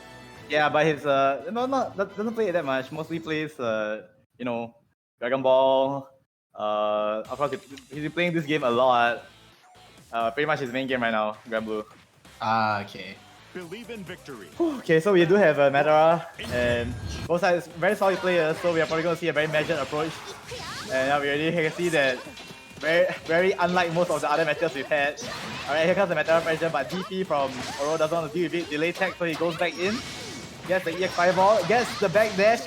Yeah, but his doesn't play it that much. Mostly plays Dragon Ball. Of course he's been playing this game a lot. Pretty much his main game right now, Grand Blue. Okay. Believe in victory. Okay, so we do have Madara, and both sides very solid players, so we are probably going to see a very measured approach. And we already can see that very unlike most of the other matches we've had. Alright, here comes the Madara pressure, but DP from Oro doesn't want to deal with it. Delay tech, so he goes back in. Gets the EX Fireball, gets the back dash.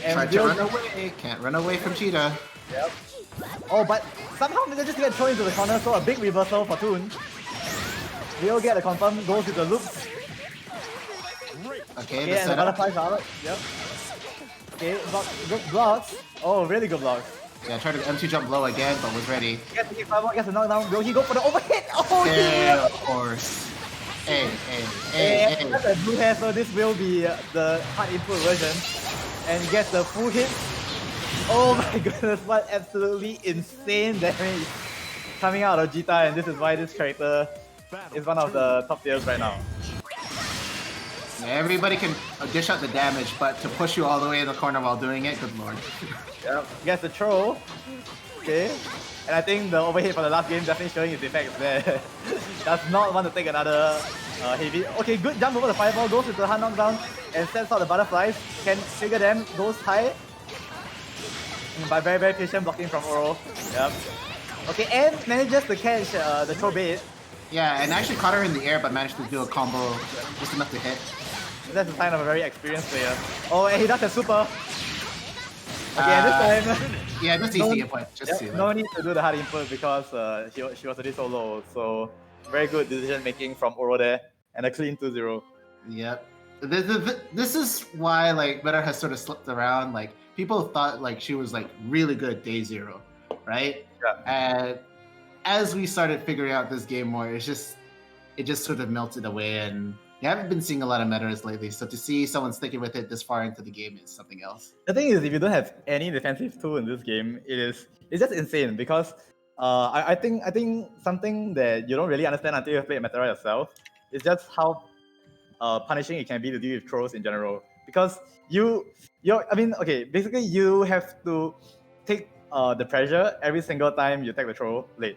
And tried to run away, can't run away from Cheetah. Yep. Oh, but somehow they just get thrown into the corner, so a big reversal for Toon. We'll get a confirm, goes with the loops. Okay, and the butterflies out. Yep. Okay, good blocks. Oh, really good blocks. Yeah, tried to M2 jump low again, but was ready. Gets the knockdown. Will he go for the overhit? Oh, yeah, of course. Hey. That's a blue hair, so this will be the hard input version. And gets the full hit. Oh my goodness, what absolutely insane damage coming out of Jita, and this is why this character is one of the top tiers right now. Yeah, everybody can dish out the damage, but to push you all the way in the corner while doing it, good lord. Yep, gets the throw. Okay. And I think the overhead for the last game definitely showing its effects there. Does not want to take another heavy. Okay, good jump over the fireball, goes into the hard knockdown and sends out the butterflies. Can trigger them, goes high. By very, very patient blocking from Oro. Yep. Okay, and manages to catch the throw bait. Yeah, and actually caught her in the air, but managed to do a combo just enough to hit. That's a sign of a very experienced player. Oh, and he does a super. Okay, this time... Yeah, just easy input. Just see no need to do the hard input because she was already so low. So, very good decision making from Oro there. And a clean 2-0. Yep. This is why, like, Better has sort of slipped around. Like, people thought, like, she was, like, really good day 0, right? Yeah. And as we started figuring out this game more, it just sort of melted away, and you haven't been seeing a lot of metas lately. So to see someone sticking with it this far into the game is something else. The thing is, if you don't have any defensive tool in this game, it's just insane because I think something that you don't really understand until you play Metara yourself is just how punishing it can be to deal with throws in general. Because basically you have to take the pressure every single time you take the throw late.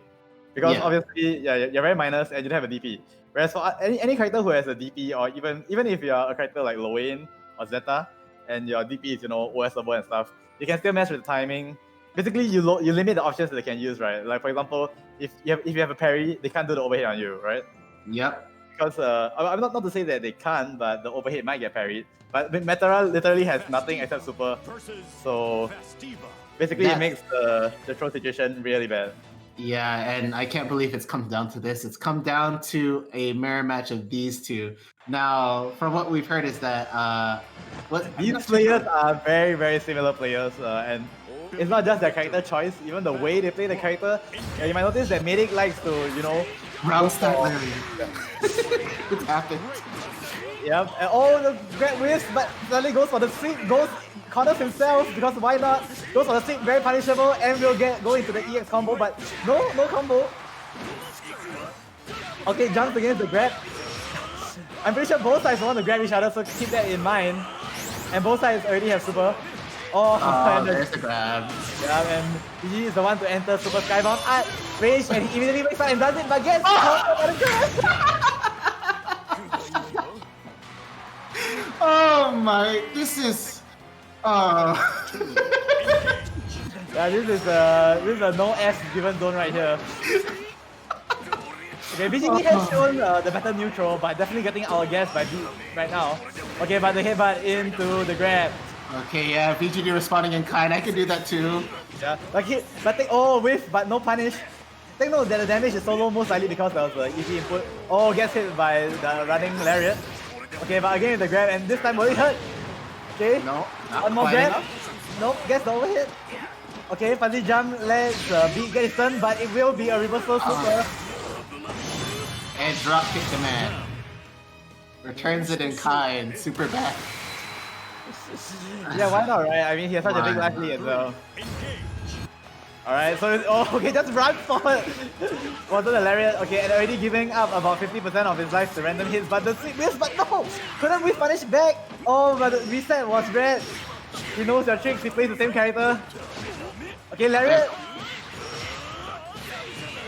Because obviously, you're very minus and you don't have a DP. Whereas for any character who has a DP, or even if you're a character like Loane or Zeta, and your DP is OS level and stuff, you can still mess with the timing. Basically, you limit the options that they can use, right? Like for example, if you have a parry, they can't do the overhead on you, right? Yep. Because I'm not to say that they can't, but the overhead might get parried. But Metara literally has nothing except super, so basically it makes the throw situation really bad. Yeah, and I can't believe it's come down to this. It's come down to a mirror match of these two. Now, from what we've heard is that these players are very, very similar players, and it's not just their character choice, even the way they play the character. Yeah, you might notice that Medic likes to, round start Larry. It's happened. Yep, and the great whiff, but suddenly goes for the sweep, corners himself, because why not? Goes for the sweep, very punishable, and will go into the EX combo, but no combo. Okay, jumps against the grab. I'm pretty sure both sides want to grab each other, so keep that in mind. And both sides already have super. And there's the grab. Yeah, and he is the one to enter super skybound at range, and he immediately wakes up and does it, but gets countered by the grab. Oh my, this is... Yeah, this is a no S given zone right here. Okay, BGD has shown the better neutral, but definitely getting our guess by B right now. Okay, but the headbutt into the grab. Okay, yeah, BGD responding in kind. I can do that too. Yeah, whiff, but no punish. Take note that the damage is so low, most likely because of the easy input. Gets hit by the running lariat. Okay, but again with the grab, and this time will it hurt? Okay, no, one more grab. Nope, gets the overhit. Okay, fuzzy jump lets B get his turn, but it will be a reversal super. And drop kick the man. Returns it in kind, super bad. Yeah, why not, right? I mean, he has such a big life lead as well. Alright, so just run forward. Wasn't the lariat. Okay, and already giving up about 50% of his life to random hits, but the sweep miss, but no! Couldn't we punish back? But the reset was red. He knows your tricks, he plays the same character. Okay, lariat.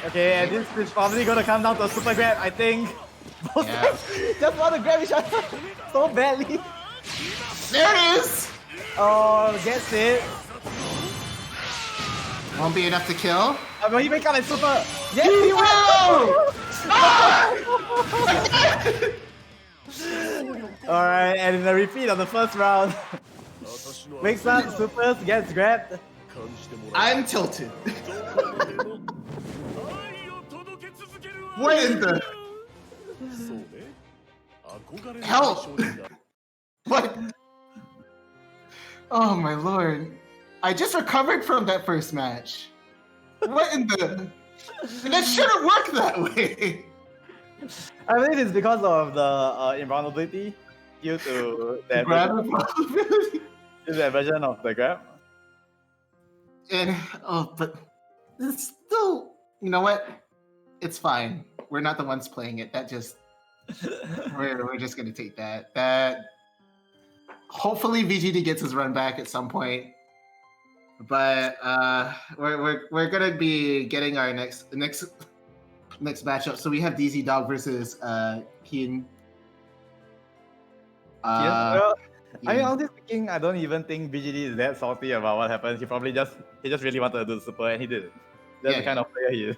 Okay, and this is probably gonna come down to a super grab, I think. Both just want to grab each other so badly. There it is! Gets it. Won't be enough to kill. Will he make up and super? Yes, he will! Alright, and in the repeat of the first round, wakes up, supers, gets grabbed. I'm tilted. What in the... Help! What? Oh my lord. I just recovered from that first match. What in the... And that shouldn't work that way. I believe it's because of the invulnerability due to the grab invulnerability. Is that version of the grab? And but it's still, you know what? It's fine. We're not the ones playing it. That just we're just gonna take that. That hopefully VGD gets his run back at some point. But we're gonna be getting our next matchup. So we have DZ Dog versus Keen. Well, I mean, honestly speaking, I don't even think BGD is that salty about what happened. He just really wanted to do the super, and he did it. That's the kind of player he is.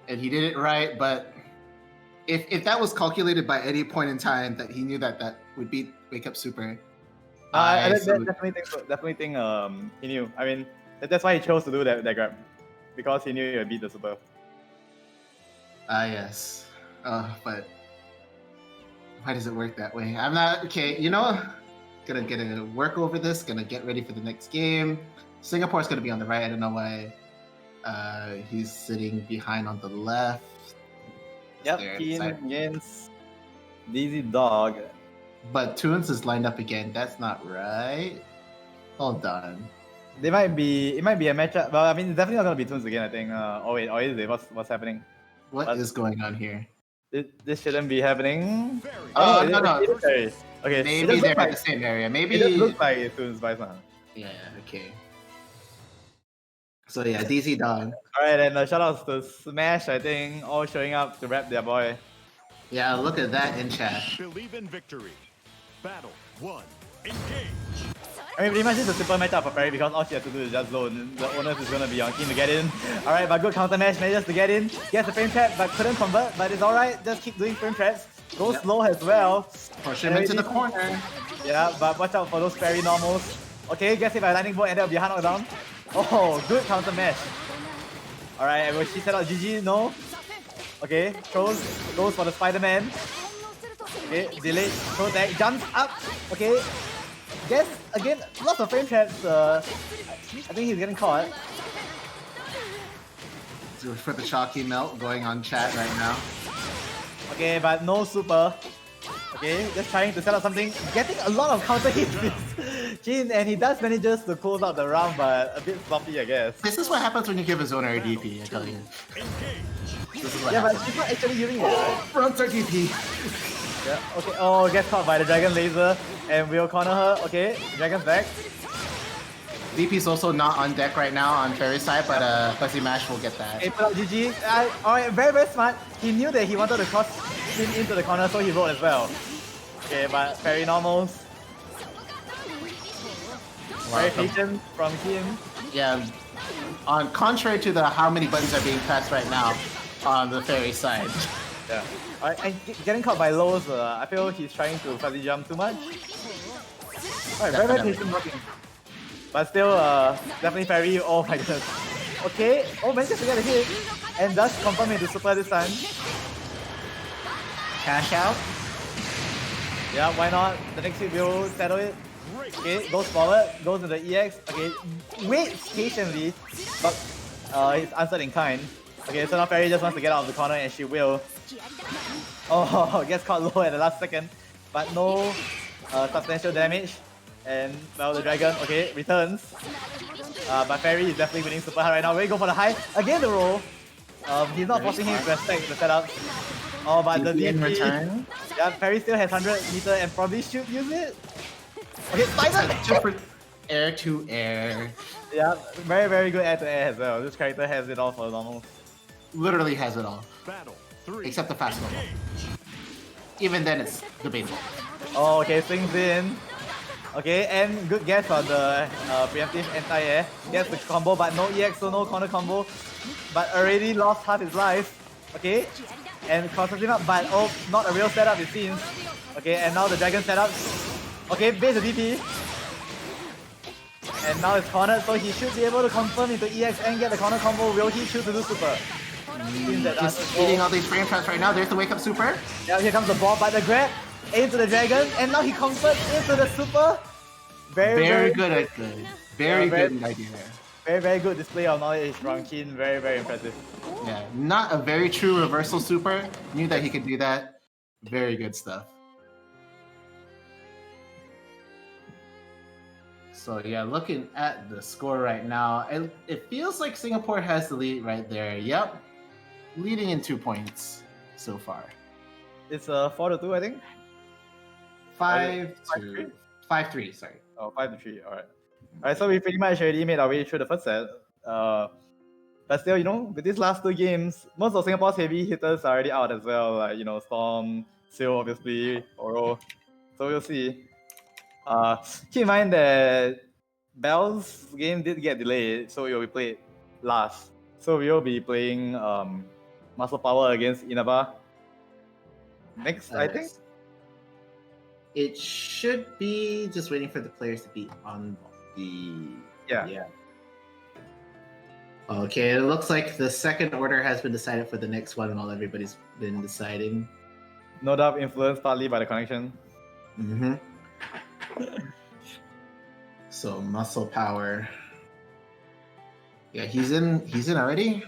And he did it right, but if that was calculated by any point in time that he knew that would beat Wake Up Super. I definitely think he knew. I mean, that's why he chose to do that grab, because he knew he would beat the super. Yes. But why does it work that way? I'm not okay. You know, gonna work over this. Gonna get ready for the next game. Singapore's gonna be on the right. I don't know why. He's sitting behind on the left. Yep, Keen against DZ Dog. But Toons is lined up again. That's not right. Hold on. It might be a matchup. Well, I mean, it's definitely not gonna be Toons again. I think. Oh wait, or is it? What's happening? What is going on here? This shouldn't be happening. Oh no. Okay, maybe they're in the same area. Maybe it looks like it's Toons by now. Yeah. Okay. So yeah, DZ Dog. Alright, and shout outs to Smash, I think, all showing up to rep their boy. Yeah, look at that in chat. Believe in victory. Battle 1. Engage. I mean, pretty much it's a simple matchup for Perry because all she has to do is just zone. The onus is gonna be on Keen to get in. Alright, but good counter match, manages to get in. Gets the frame trap, but couldn't convert, but it's alright. Just keep doing frame traps. Go slow as well. Push him into the corner. Yeah, but watch out for those Perry normals. Okay, gets hit by lightning bolt and they'll be hard knockdown. Oh, good counter match. Alright, and when she set out GG, no. Okay, goes for the Spider-Man. Okay, delayed, throw tag, jumps up. Okay, guess again, lots of frame traps. I think he's getting caught. For the chalky melt going on chat right now. Okay, but no super. Okay, just trying to set up something. Getting a lot of counter hits with Jin, and he does manages to close out the round, but a bit sloppy, I guess. This is what happens when you give a zoner a DP, I tell you. Yeah, but she's not actually using it, right? Front DP. Yeah, okay. Oh, gets caught by the Dragon Laser, and we'll corner her. Okay, Dragon's back. DP's also not on deck right now on Fairy's side, but Fuzzy Mash will get that. Okay, put up GG. Alright, very, very smart. He knew that he wanted to cross him into the corner, so he rolled as well. Okay, but Fairy normals. Very patient from him. Yeah, on contrary to the how many buttons are being pressed right now on the Fairy side. Yeah. Alright, and getting caught by lows, I feel he's trying to fuzzy jump too much. Alright, very, very patient blocking. But still, definitely Fairy. Oh my goodness. Okay, oh, manages to get a hit. And does confirm into super this time. Cash out. Yeah, why not? The next hit will settle it. Okay, goes forward, goes to the EX. Okay, waits patiently, but he's answered in kind. Okay, so now Fairy just wants to get out of the corner and she will. Oh, gets caught low at the last second, but no substantial damage. And well, the dragon, okay, returns. But Fairy is definitely winning super hard right now. Ready to go for the high. Again the roll. He's not forcing him to respect the setup. Oh, but the DP. Return. Yeah, Fairy still has 100 meter and probably should use it. Okay, Spider! Air to air. Yeah, very, very good air to air as well. This character has it all for normal. Literally has it all. Battle 3. Except the fast normal. Even then it's debatable. Oh, okay, swings in. Okay, and good guess on the preemptive anti-air. Gets the combo, but no EX, so no corner combo. But already lost half his life. Okay, and crosses him up, but oh, not a real setup it seems. Okay, and now the dragon setup. Okay, base the DP. And now it's cornered, so he should be able to confirm into EX and get the corner combo. Will he choose to do super? He's eating all these frame traps right now. There's the wake up super. Yeah, here comes the ball, but the grab into the dragon, and now he converts into the super. Very good at good. Very good idea there. Very, very good display of knowledge from Keen. Very, very impressive. Yeah, not a very true reversal super. Knew that he could do that. Very good stuff. So yeah, looking at the score right now, it feels like Singapore has the lead right there. Yep, leading in 2 points so far. It's 4-2, I think. 5-2, 5-3. Sorry. Oh, 5-3. All right. So we pretty much already made our way through the first set. But still, with these last 2 games, most of Singapore's heavy hitters are already out as well. Like Storm, Seal, obviously, Oro. So we'll see. Keep in mind that Bell's game did get delayed, so it will be played last. So we will be playing Muscle Power against Inaba next, I think. It should be just waiting for the players to be on the... Yeah. Okay, it looks like the second order has been decided for the next one while everybody's been deciding. No doubt influenced partly by the connection. Mm-hmm. So Muscle Power. Yeah, he's in already.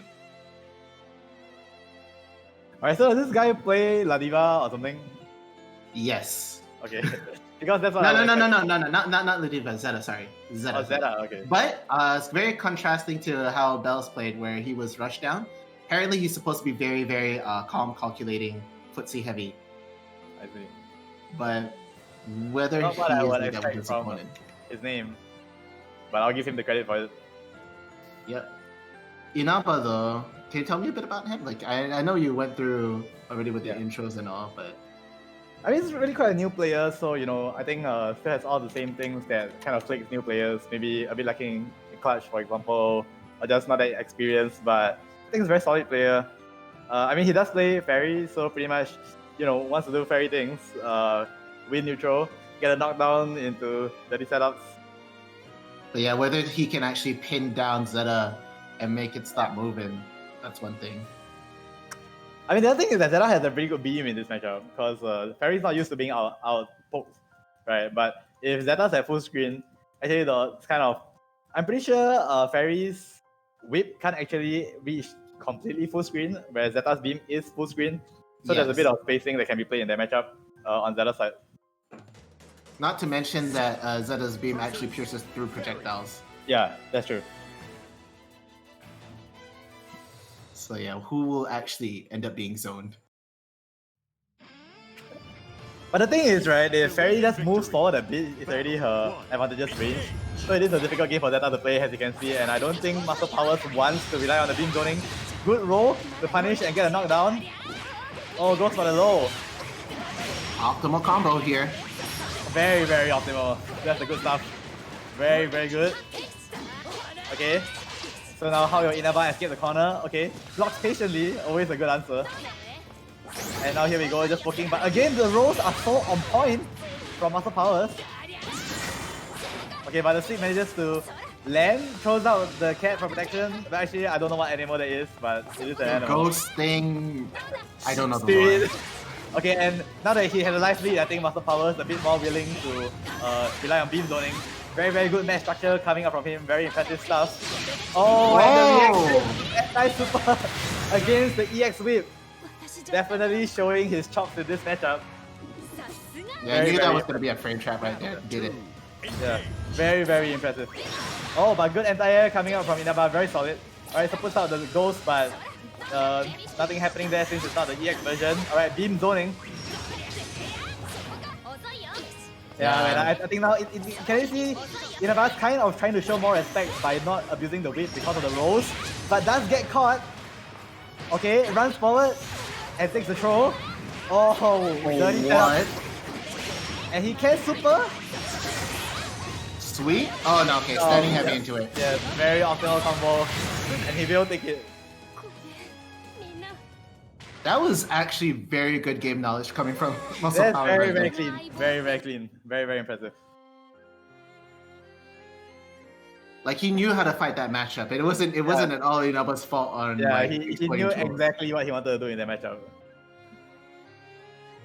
Alright, so does this guy play La Diva or something? Yes. Okay. Because that's what No, not Ludiva, Zeta, sorry. Zeta. Oh, Zeta, okay. But it's very contrasting to how Bell's played, where he was rushed down. Apparently, he's supposed to be very, very calm, calculating, footsie heavy. I see. But whether Not he what I is would like that with expect his from opponent. his name. But I'll give him the credit for it. Yep. Inaba, though, can you tell me a bit about him? Like, I know you went through already with the intros and all, but... I mean, he's really quite a new player, so, I think still has all the same things that kind of clicks new players. Maybe a bit lacking in clutch, for example, or just not that experienced, but I think he's a very solid player. I mean, he does play Fairy, so pretty much, wants to do Fairy things. Win neutral, get a knockdown into dirty setups. But yeah, whether he can actually pin down Zeta and make it stop moving, that's one thing. I mean, the other thing is that Zeta has a pretty good beam in this matchup because Fairy's not used to being out poked, right? But if Zeta's at full screen, actually it's kind of... I'm pretty sure Fairy's whip can't actually reach completely full screen, whereas Zeta's beam is full screen. So there's a bit of spacing that can be played in that matchup on Zeta's side. Not to mention that Zeta's beam actually pierces through projectiles. Yeah, that's true. So yeah, who will actually end up being zoned? But the thing is, right, if Fairy just moves forward a bit, it's already her advantageous range. So it is a difficult game for Zeta to play, as you can see, and I don't think Muscle Powers wants to rely on the beam zoning. Good roll to punish and get a knockdown. Oh, goes for the low. Optimal combo here. Very, very optimal. That's the good stuff. Very, very good. Okay. So now how will Inaba escape the corner? Okay. Blocks patiently. Always a good answer. And now here we go, just poking. But again, the rolls are so on point from Muscle Powers. Okay, but the Sleep manages to land, throws out the cat for protection. But actually, I don't know what animal that is, but it is an animal. Ghost thing. I don't know the Spirit. word. Okay, and now that he has a life lead, I think Muscle Power is a bit more willing to rely on beam zoning. Very, very good match structure coming up from him. Very impressive stuff. Oh, and the nice super against the EX whip. Definitely showing his chops in this matchup. Yeah, I knew that was going to be a frame trap right there. Did it. Yeah, very, very impressive. Oh, but good anti-air coming out from Inaba. Very solid. Alright, so puts out the ghost, but nothing happening there since it's not the EX version. Alright, beam zoning. Yeah, I think now, can you see Inaba's kind of trying to show more respect by not abusing the whip because of the rolls, but does get caught. Okay, runs forward and takes the throw. Oh, dirty setup. And he can super. Sweet? Oh no, okay, standing heavy into it. Yeah, very optimal combo. And he will take it. That was actually very good game knowledge coming from Muscle That's Power. very, very clean. Very, very clean. Very, very impressive. Like he knew how to fight that matchup. It wasn't at all Inaba's fault on he knew exactly what he wanted to do in that matchup.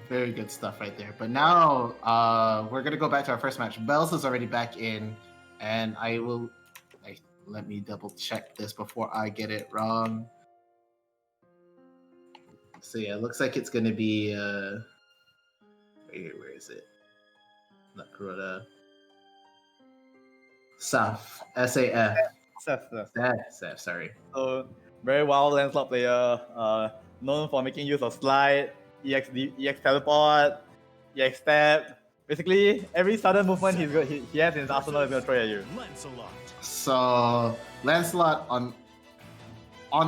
Very good stuff right there. But now we're gonna go back to our first match. Bells is already back in, and let me double check this before I get it wrong. So yeah, it looks like it's gonna be where is it? Not Kuroda. Saf. SAF. Seth. Sorry. So very wild Lancelot player, known for making use of slide, EX teleport, EX step. Basically, every sudden movement he has in his arsenal is gonna throw at you. Lancelot. So Lancelot on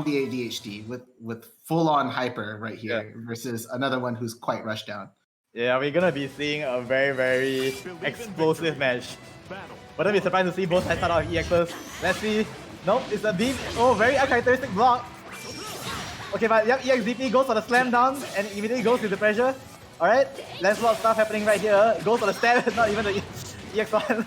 the ADHD with full on hyper right here versus another one who's quite rushed down. Yeah, we're gonna be seeing a very, very explosive match. Battle. Wouldn't be surprised to see both sides start off EXs. Let's see. Nope, it's a deep. Oh, very uncharacteristic block. Okay, but yep, EX DP goes for the slam down and immediately goes with the pressure. Alright, Lancelot stuff happening right here. Goes for the stab, not even the EX one.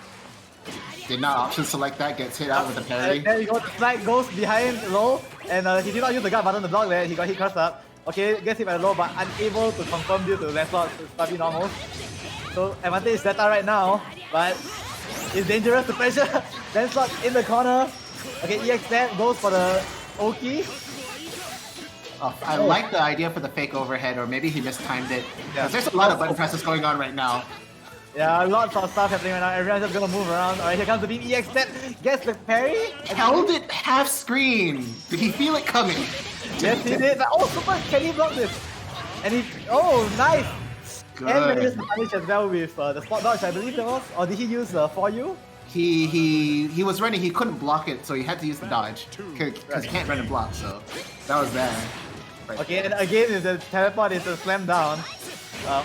Did not option select that, gets hit out with the parry. And there you go, the slide goes behind low, and he did not use the guard button to block there, he got hit cursed up. Okay, gets hit by the low, but unable to confirm due to Lancelot's stubby normal. So advantage Zeta right now, but it's dangerous to pressure. Lancelot in the corner. Okay, EX step goes for the Oki. Oh, I like the idea for the fake overhead, or maybe he mistimed it. Because there's a lot of button presses going on right now. Yeah, lots of stuff happening right now. Everyone's just gonna move around. Alright, here comes the beam. EX step. Gets the parry. Held it half screen. Did he feel it coming? Yes, he did. Oh, super! Can he block this? And he. Oh, nice! Good. And manages to punish as well with the spot dodge, I believe that was. Or did he use for you? He was running. He couldn't block it, so he had to use the dodge because he can't run and block. So that was that. Right. Okay, and again, if the teleport is a slam down.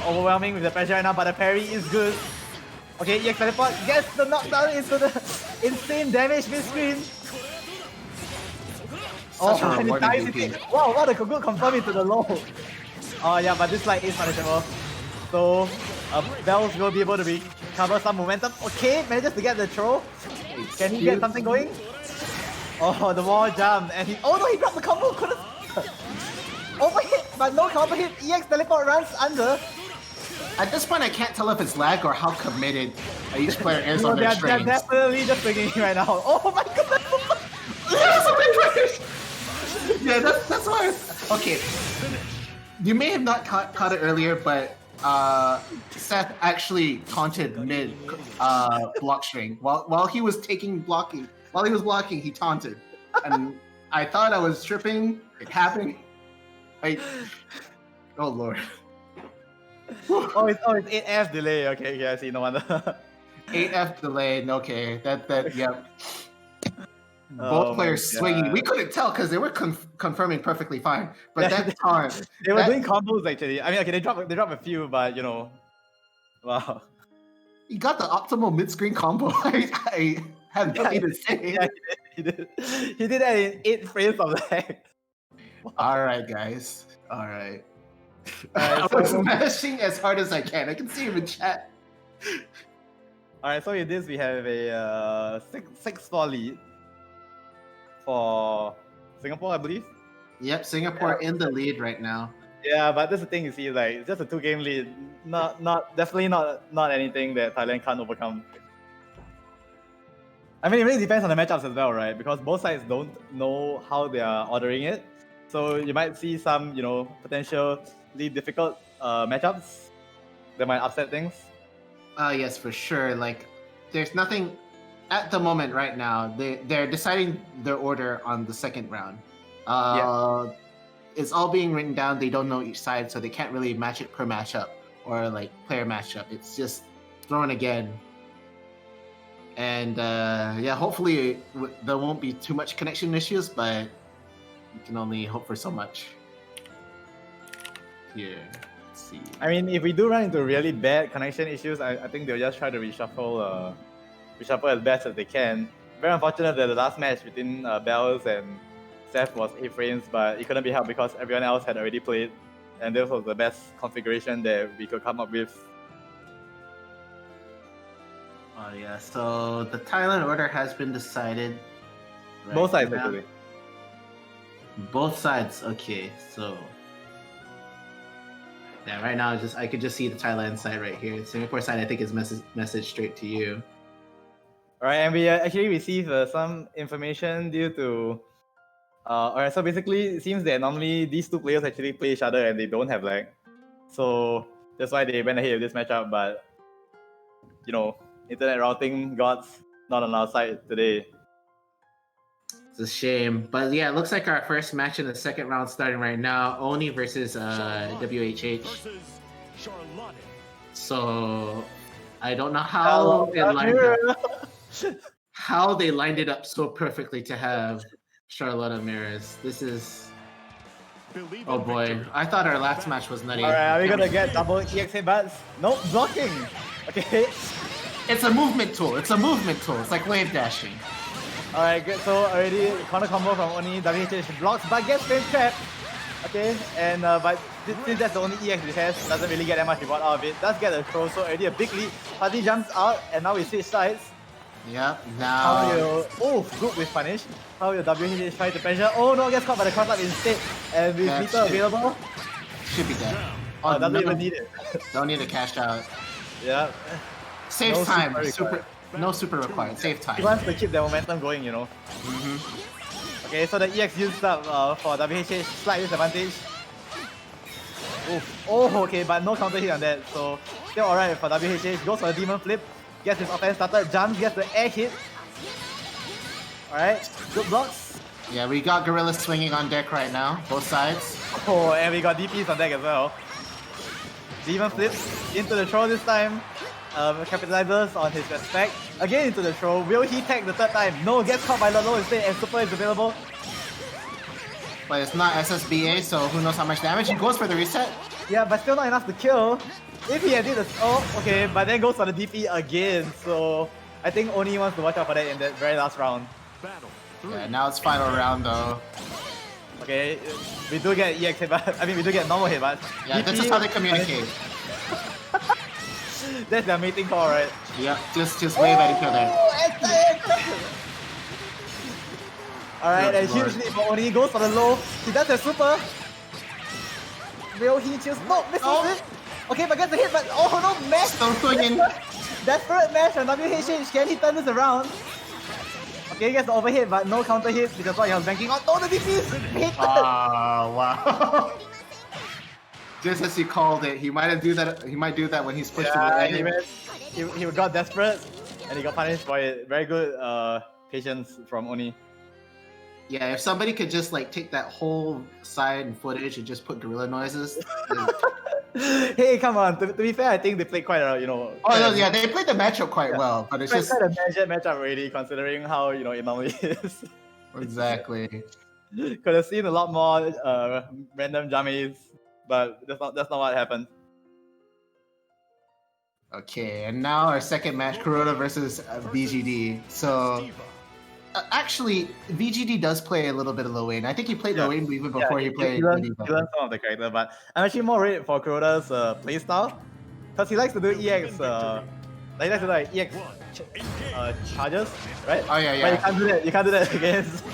Overwhelming with the pressure right now, but the parry is good. Okay, EX teleport gets the knockdown into the insane damage mid-screen. Such a and it rewarding dies DP. into, wow, what a good confirm into the low. Oh yeah, but this slide is punishable. So, Bells will be able to recover some momentum. Okay, manages to get the throw. Can he get something going? Oh, the wall jump, and he, oh no, he dropped the combo, couldn't. Overhit, but no counter hit. EX teleport runs under. At this point, I can't tell if it's lag or how committed each player is on their They're strings. definitely just swinging right now. Oh my goodness! Yeah, that's why. Okay, you may have not caught it earlier, but Seth actually taunted mid block string while he was blocking. While he was blocking, he taunted, and I thought I was tripping. It happened. Oh lord. Oh, it's 8F delay. Okay, I see. No wonder. 8F delayed. Okay, that yep. Oh Both players swinging. We couldn't tell because they were confirming perfectly fine. But that taunt. They were doing combos actually. I mean, okay, they dropped a few, but you know, wow. He got the optimal mid-screen combo. I have nothing to say. Yeah, he did. He did that in 8 frames of lag. All right, guys. All right. Alright, I'm so- smashing as hard as I can. I can see him in chat. Alright, so with this we have a 6-4 lead for Singapore, I believe. Yep, Singapore in the lead right now. Yeah, but that's the thing, you see, like it's just a 2-game lead. Definitely not anything that Thailand can't overcome. I mean, it really depends on the matchups as well, right? Because both sides don't know how they are ordering it. So you might see some, you know, potentially difficult matchups that might upset things. Yes, for sure. Like, there's nothing at the moment right now. They're deciding their order on the second round. It's all being written down. They don't know each side, so they can't really match it per matchup or like player matchup. It's just thrown again. And yeah, hopefully there won't be too much connection issues, but you can only hope for so much. Here, let's see. I mean, if we do run into really bad connection issues, I think they'll just try to reshuffle as best as they can. Very unfortunate that the last match between Bells and Seth was 8 frames, but it couldn't be helped because everyone else had already played, and this was the best configuration that we could come up with. Oh yeah, so the Thailand order has been decided. Right Both sides, now. actually. Both sides, okay, so yeah, right now I could just see the Thailand side right here. Singapore side, I think, is message straight to you. Alright, and we actually received some information due to alright, so basically it seems that normally these two players actually play each other and they don't have lag. So that's why they went ahead with this matchup, but you know, internet routing gods not on our side today. It's a shame. But yeah, it looks like our first match in the second round starting right now. Oni versus WHH. Versus Charlotte. So I don't know how it lined up. How they lined it up so perfectly to have Charlotte Ramirez. This is... Believe Oh in boy, victory. I thought our last match was nutty. Alright, are we gonna get double EX headbutts? Nope, blocking! Okay. It's a movement tool. It's a movement tool. It's like wave dashing. Alright, good. So already corner combo from Oni, WHH blocks, but gets frame trap. Okay, and but since that's the only EX it has, doesn't really get that much reward out of it. Does get a throw, so already a big lead. Party jumps out, and now we switch sides. Yep. How Now. will good with punish? How will WHH try to pressure? Oh no, gets caught by the cross up instead. And with That's meter it. available, Should be dead. doesn't no, even need it. Don't need to cash out. Yeah. Saves No time. super No super required. Save He time. wants to keep the momentum going, you know. Okay, so the EX used up for WHH, slight disadvantage. Oof. Oh, okay, but no counter hit on that, so still alright for WHH. Goes for the demon flip, gets his offense started, jumps, gets the air hit. Alright, good blocks. Yeah, we got Gorilla swinging on deck right now. Both sides. Oh, and we got DPs on deck as well. Demon flips into the throw this time. Capitalizes on his respect. Again into the throw. Will he tag the third time? No, gets caught by Lolo instead, and super is available. But it's not SSBA, so who knows how much damage. He goes for the reset. Yeah, but still not enough to kill. If he had did the... Oh, okay, but then goes for the DP again. So I think Oni wants to watch out for that in the very last round. Battle 3. Yeah, now it's final round though. Okay, we do get EX headbutt. I mean, we do get normal headbutt. Yeah, this is how they communicate. That's their mating call, right? Yep, just wave at each other. Alright, Good and huge lord. lead for Oni. Goes for the low. He does the super. Will he just... No, misses it. Okay, but gets the hit, but... Oh no, mash! Still swinging. Desperate mash on WHH. Can he turn this around? Okay, he gets the overhit, but no counter hit, which is what he was banking on. No, the DPs! Hit! Oh wow. Just as he called it, he might do that when he's pushed to the Yeah, end. he got desperate, and he got punished for it. Very good patience from Oni. Yeah, if somebody could just like take that whole side and footage and just put gorilla noises. Hey, come on. To be fair, I think they played quite a, you know... Oh no, yeah, they played the matchup quite well, but it's just quite a measured matchup already, considering how, you know, it normally is. exactly. Could have seen a lot more random jummies, but that's not what happened. Okay, and now our second match, Kuroda versus VGD. So actually, VGD does play a little bit of Low Wayne. I think he played Low Wayne even before he played. He learned some of the character, but I'm actually more worried for Kuroda's playstyle, because he likes to do EX. He likes to do like EX charges, right? Oh yeah, But yeah. you can't do that against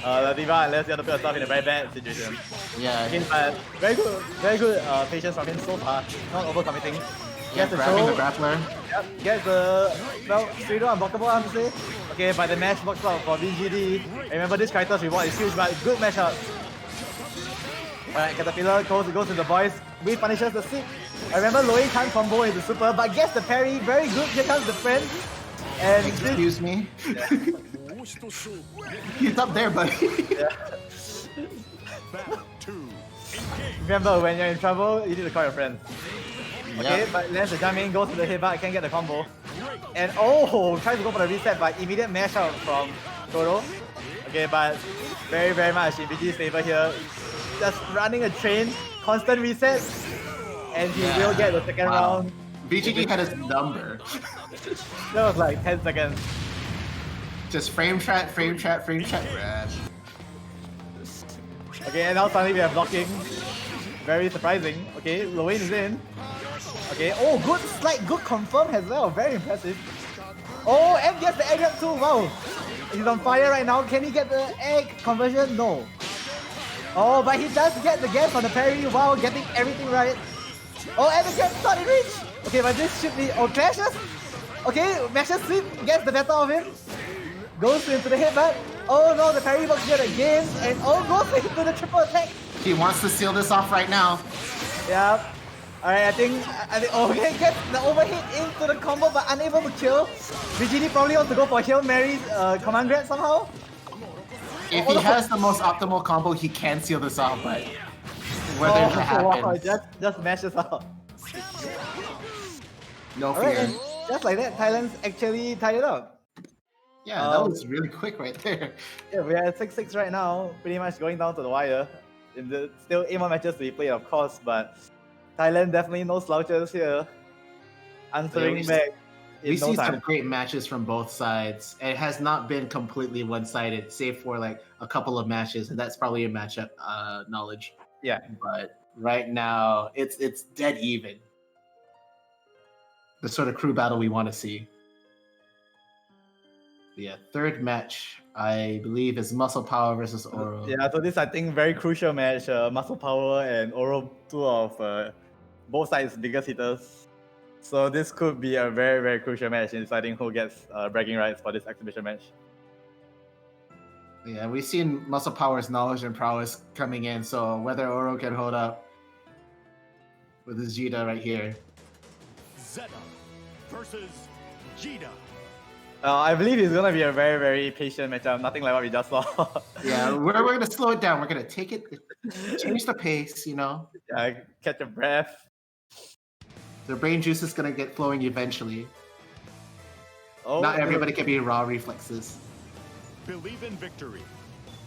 the Diva unless you have to put yourself in a very bad situation. Yeah. Okay, but very good patience from him so far, not overcommitting. Yeah, Gets the grabbing the throw. grappler. Yep, gets the, well, straight on unblockable, I have to say. Okay, but the mash blocks out for VGD. Remember, this character's reward is huge, but good matchup. Alright, Caterpillar goes to the boys. We punishes the stick. I remember Loey can't combo into super, but gets the parry. Very good. Here comes the friend. And Excuse me. He's up there, buddy. yeah. Battle 2. Engage. Remember, when you're in trouble, you need to call your friends. Okay, Yep. but lands the jump in, goes to the headbutt, can't get the combo. And oh, tries to go for the reset, but immediate mash out from Toro. Okay, but very much in VG's favor here. Just running a train, constant resets, and he will get the second round. VGD had his number. That was like 10 seconds. Just frame trap, grab. Okay, and now suddenly we are blocking. Very surprising. Okay, Lowen is in. Okay, oh, good slide, good confirm as well. Very impressive. Oh, and gets the egg up too. Wow. He's on fire right now. Can he get the egg conversion? No. Oh, but he does get the gas on the parry while getting everything right. Oh, and the gas not in reach. Okay, but this should be... Oh, clashes. Okay, mashes sleep, gets the better of him. Goes into the headbutt. Oh no, the parry works good again. And oh, goes into the triple attack. He wants to seal this off right now. Yeah. Alright, I think okay, gets the overhit into the combo but unable to kill. VGD probably wants to go for Hail Mary's command grab somehow. If he has the most optimal combo, he can seal this off, but whether it happens. Wow, just mashes out. No fear. Alright, and just like that, Thailand's actually tied it up. Yeah, that was really quick right there. Yeah, we are at 6-6 right now, pretty much going down to the wire. Still 8 more matches to be played, of course, but Thailand definitely no slouches here. Answering back in We no see time. some great matches from both sides. It has not been completely one-sided, save for like a couple of matches, and that's probably a matchup knowledge. Yeah. But right now, it's dead even. The sort of crew battle we want to see. Yeah, third match, I believe, is Muscle Power versus Oro. Yeah, so this I think very crucial match. Muscle Power and Oro, two of both sides' biggest hitters. So this could be a very, very crucial match in deciding who gets bragging rights for this exhibition match. Yeah, we've seen Muscle Power's knowledge and prowess coming in, so whether Oro can hold up with his Jita right here. Zeta versus Jita. I believe it's gonna be a very, very patient matchup. Nothing like what we just saw. Yeah, we're gonna slow it down. We're gonna take it, change the pace, you know. Catch a breath. The brain juice is gonna get flowing eventually. Oh, Not everybody can be raw reflexes. Believe in victory.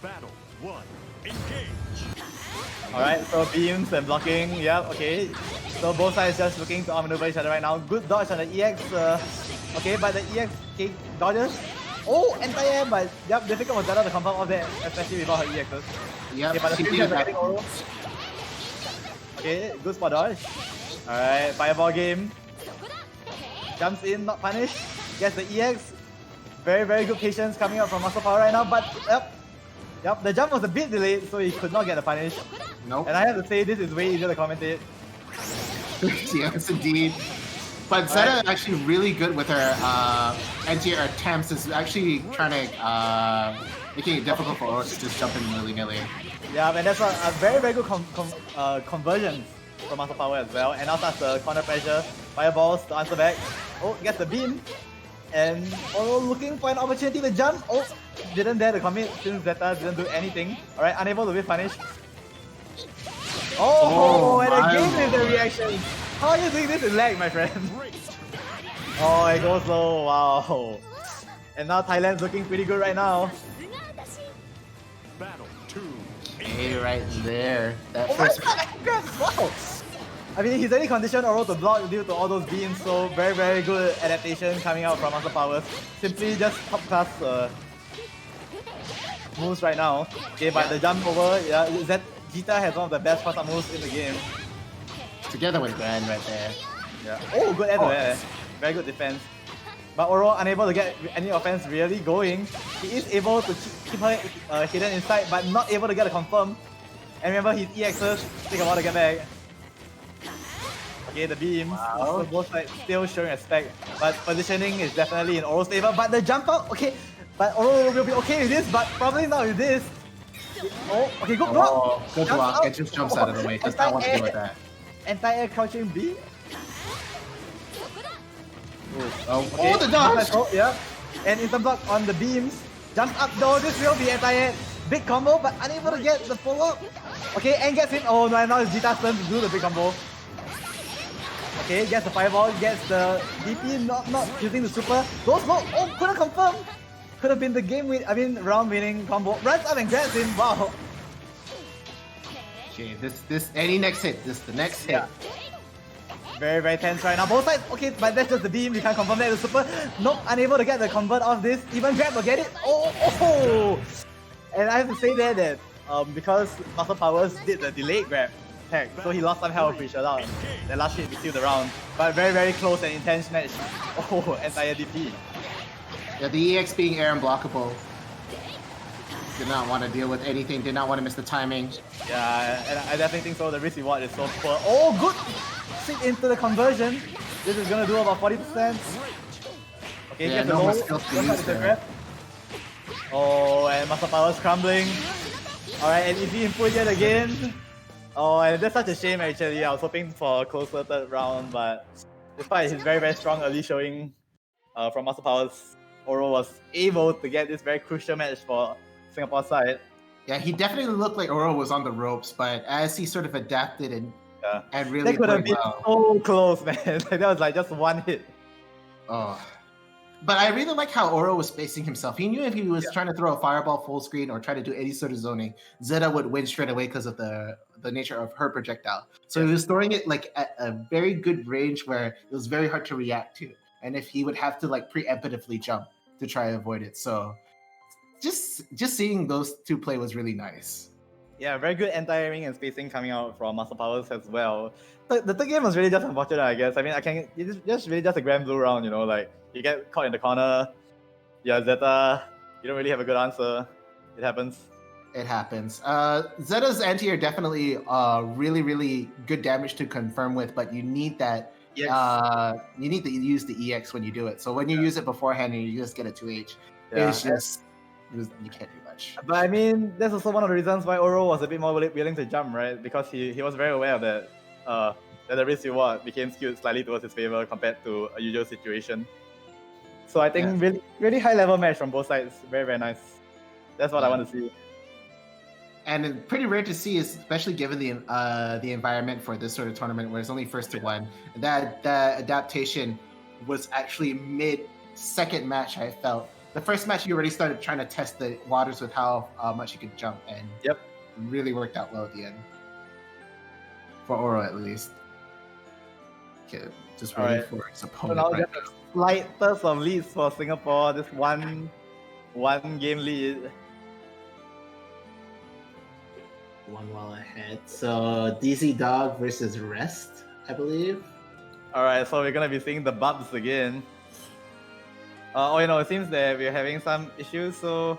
Battle 1. Engage. Alright, so beams and blocking. Yep, okay. So both sides just looking to outmaneuver each other right now. Good dodge on the EX. Okay, but the EX dodges. Oh, anti-air, but yep, difficult for Zeta to confirm all that, especially without her EXs. Yep, Okay, but the she future did is that. getting Oro. Okay, good spot dodge. Alright, fireball game. Jumps in, not punished. Gets the EX. Very, very good patience coming up from Muscle Power right now, but yep, the jump was a bit delayed, so he could not get the punish. Nope. And I have to say, this is way easier to commentate. Yes, indeed. But Zeta actually really good with her anti-air attempts. Is actually trying to making it difficult for Oro to just jump in willy-nilly. Yeah, and that's a very, very good conversion from Muscle Power as well. And now starts the counter pressure. Fireballs to answer back. Oh, gets the beam. And Oro looking for an opportunity to jump. Oh, didn't dare to commit since Zeta didn't do anything. Alright, unable to be punished. Oh, and again with the reaction. How are you doing this in lag, my friend? Oh, it goes low. Wow. And now Thailand's looking pretty good right now. Battle 2. Hey, right there. That Oh my first. god, wow! I mean, he's already conditioned Oro to block due to all those beams, so very, very good adaptation coming out from Muscle Powers. Simply just top class moves right now. Okay, but the jump over, yeah, Jita has one of the best cross-up moves in the game. Together with Grand right there. Yeah. Oh, good air. Very good defense. But Oro unable to get any offense really going. He is able to keep her hidden inside, but not able to get a confirm. And remember, his EXs take a while to get back. Okay, the beams. So both sides still showing respect, but positioning is definitely in Oro's favor. But the jump out, okay. But Oro will be okay with this, but probably not with this. Oh, okay, good block. Oh, good Jumps block. out. It just jumps out of the way. Does not want to deal with that. Anti-air crouching B. Oh, the dodge! Oh, yeah. And instant block on the beams. Jump up though, this will be anti-air. Big combo, but unable to get the follow-up. Okay, and gets him. Oh no, now it's Jita's turn to do the big combo. Okay, gets the fireball, gets the DP, not using the super. Goes low. Oh, couldn't confirm. Could have been the round winning combo. Runs up and grabs him. Wow. Okay, any next hit. This the next hit. Yeah. Very, very tense right now. Both sides, okay, but that's just the beam. You can't confirm that. The super, nope, unable to get the convert off this. Even grab will get it. Oh! And I have to say there that because Muscle Powers did the delayed grab attack, so he lost some health, which allowed the last hit to steal the round. But very, very close and intense match. Oh, entire DP. Yeah, the EX being air unblockable. Did not want to deal with anything. Did not want to miss the timing. Yeah, and I definitely think so. The risk reward is so poor. Oh, good! Sit into the conversion. This is gonna do about 40%. Okay, Yeah, get no the more low. skills to use there. Oh, and Muscle Power's crumbling. Alright, and easy input yet again. Oh, and that's such a shame actually. I was hoping for a closer third round, but despite his very, very strong early showing from Master Powers, Oro was able to get this very crucial match for Singapore side. Yeah, he definitely looked like Oro was on the ropes, but as he sort of adapted and really that could have played been well. so close, man. Like, that was like just one hit. Oh. But I really like how Oro was spacing himself. He knew if he was trying to throw a fireball full screen or try to do any sort of zoning, Zeta would win straight away because of the nature of her projectile. So he was throwing it like at a very good range where it was very hard to react to. And if he would have to like preemptively jump to try to avoid it. So just seeing those two play was really nice. Yeah, very good anti-airing and spacing coming out from Master Powers as well. The third game was really just unfortunate, I guess. I mean, it's just really just a grand blue round, you know, like you get caught in the corner, you're Zeta, you don't really have a good answer. It happens. It happens. Zeta's anti are definitely really, really good damage to confirm with, but you need that. You need to use the EX when you do it. So when you use it beforehand and you just get a 2H, it's just you can't do much. But I mean, that's also one of the reasons why Oro was a bit more willing to jump, right? Because he was very aware of that that the risk reward became skewed slightly towards his favor compared to a usual situation. So I think really, really high level match from both sides. Very, very nice. That's what I want to see. And it's pretty rare to see, especially given the environment for this sort of tournament where it's only first to one. That adaptation was actually mid-second match, I felt. The first match, you already started trying to test the waters with how much you could jump, and it really worked out well at the end. For Oro, at least. Okay, just waiting for his opponent. So now just a slight burst of leads for Singapore. This one game lead. One well ahead. So DZ Dog versus Rest, I believe. Alright, so we're gonna be seeing the Bubs again. It seems that we're having some issues, so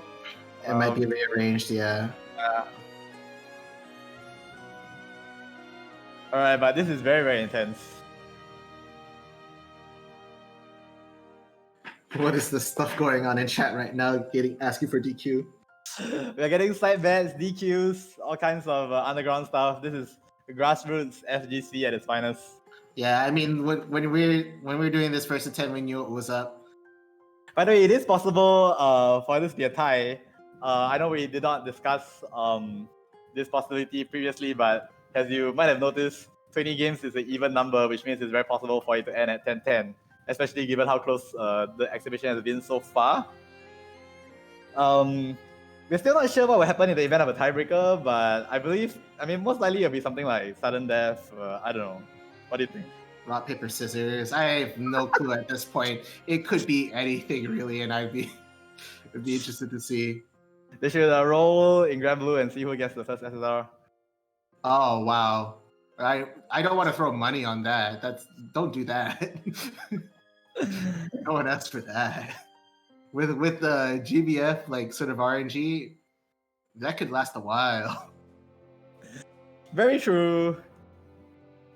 it might be rearranged, yeah. Alright, but this is very, very intense. What is the stuff going on in chat right now? Asking for DQ. We're getting side bets, DQs, all kinds of underground stuff. This is grassroots FGC at its finest. Yeah, I mean, when we were doing this first attempt, we knew it was up. By the way, it is possible for this to be a tie. I know we did not discuss this possibility previously, but as you might have noticed, 20 games is an even number, which means it's very possible for it to end at 10-10, especially given how close the exhibition has been so far. We're still not sure what will happen in the event of a tiebreaker, but I mean, most likely it'll be something like sudden death. I don't know. What do you think? Rock, paper, scissors. I have no clue at this point. It could be anything really, and I'd be interested to see. They should roll in Grand Blue and see who gets the first SSR. Oh wow! I don't want to throw money on that. Don't do that. No one asked for that. With the GBF like sort of RNG, that could last a while. Very true.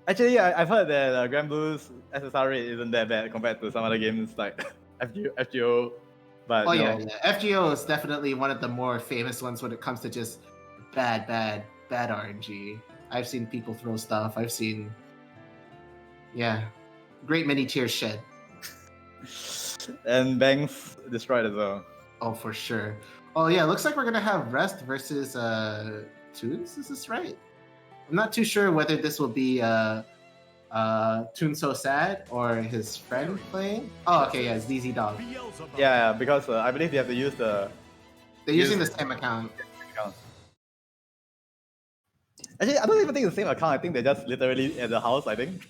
Actually, I've heard that Grand Blue's SSR rate isn't that bad compared to some other games like FGO. But FGO is definitely one of the more famous ones when it comes to just bad RNG. I've seen people throw stuff. I've seen, great many tears shed. And banks destroyed as well. Oh, for sure. Oh yeah, looks like we're gonna have Rest versus Toons. Is this right? I'm not too sure whether this will be Toon So Sad or his friend playing. Oh, okay, yeah, it's DZ Dog. Yeah, because I believe they have to use the. They're using the same account. Actually, I don't even think it's the same account. I think they're just literally at the house. I think.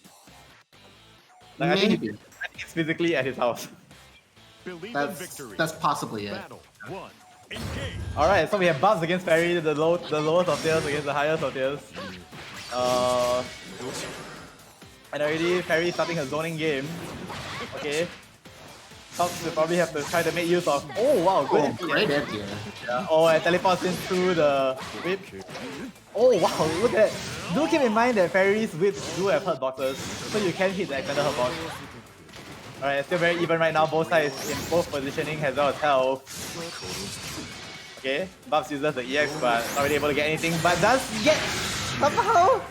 Like, I think it's physically at his house. That's possibly it. Alright, so we have Bubs against Ferry, the lowest of tiers against the highest of tiers. And already Ferry starting a zoning game. Okay. Bubs will probably have to try to make use of. Oh wow, good. Great idea. Yeah. Oh, and teleports in through the whip. Oh wow, look at that. Do keep in mind that Ferry's whips do have hurt boxes, so you can hit the extended hurt box. Alright, still very even right now, both sides in both positioning as well as health. Okay, Bubs uses the EX but not really able to get anything, but does get Somehow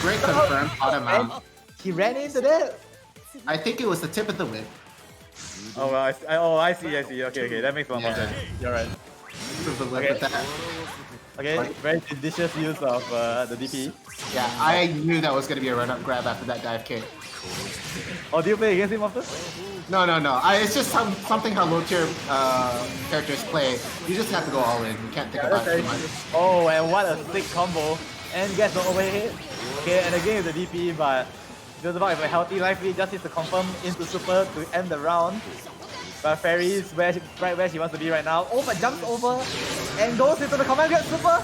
Great confirm, bottom out. he ran into that. I think it was the tip of the whip. Oh, well, I see. Okay, that makes a lot more sense. You're right. Tip of the whip Okay. with that. Okay, very judicious use of the DP. Yeah, I knew that was gonna be a run-up grab after that dive kick. Oh, do you play against him often? No. It's just something how low-tier characters play. You just have to go all in. You can't think about it too much. Oh, and what a sick combo. And gets the overhead. Okay, and again with the DP, but just about if a healthy life lead just needs to confirm into super to end the round. But Fairy is right where she wants to be right now. Oh, but jumps over and goes into the command grab super.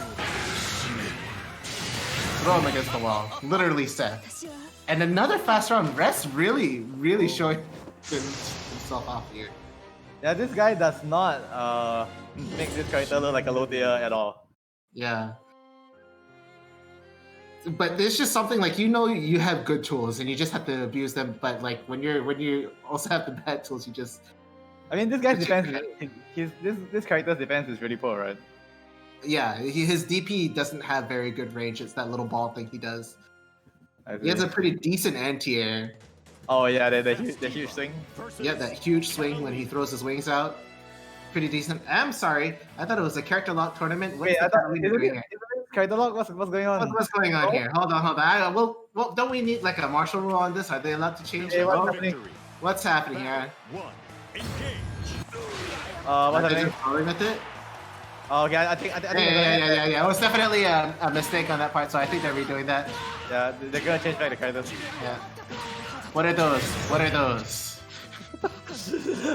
Throw him against the wall. Literally Seth. And another fast round. Rest really showing himself off here. Yeah, this guy does not make this character look like a low tier at all. Yeah. But it's just something like you have good tools and you just have to abuse them. But like when you also have the bad tools, you just. I mean, this guy's defense, this character's defense is really poor, right? Yeah, his DP doesn't have very good range. It's that little ball thing he does. He has a pretty decent anti-air. Oh yeah, the huge swing. Yeah, that huge swing when he throws his wings out. Pretty decent. I'm sorry, I thought it was a character lock tournament. Wait, I thought character lock. What's going on? What's going on here? Hold on. Well, don't we need like a martial rule on this? Are they allowed to change it? What's happening here? Engage. What's happening? Following with it? Oh, okay, I think. Yeah. It was definitely a mistake on that part, so I think they're redoing that. Yeah, they're gonna change back the characters. Yeah. What are those?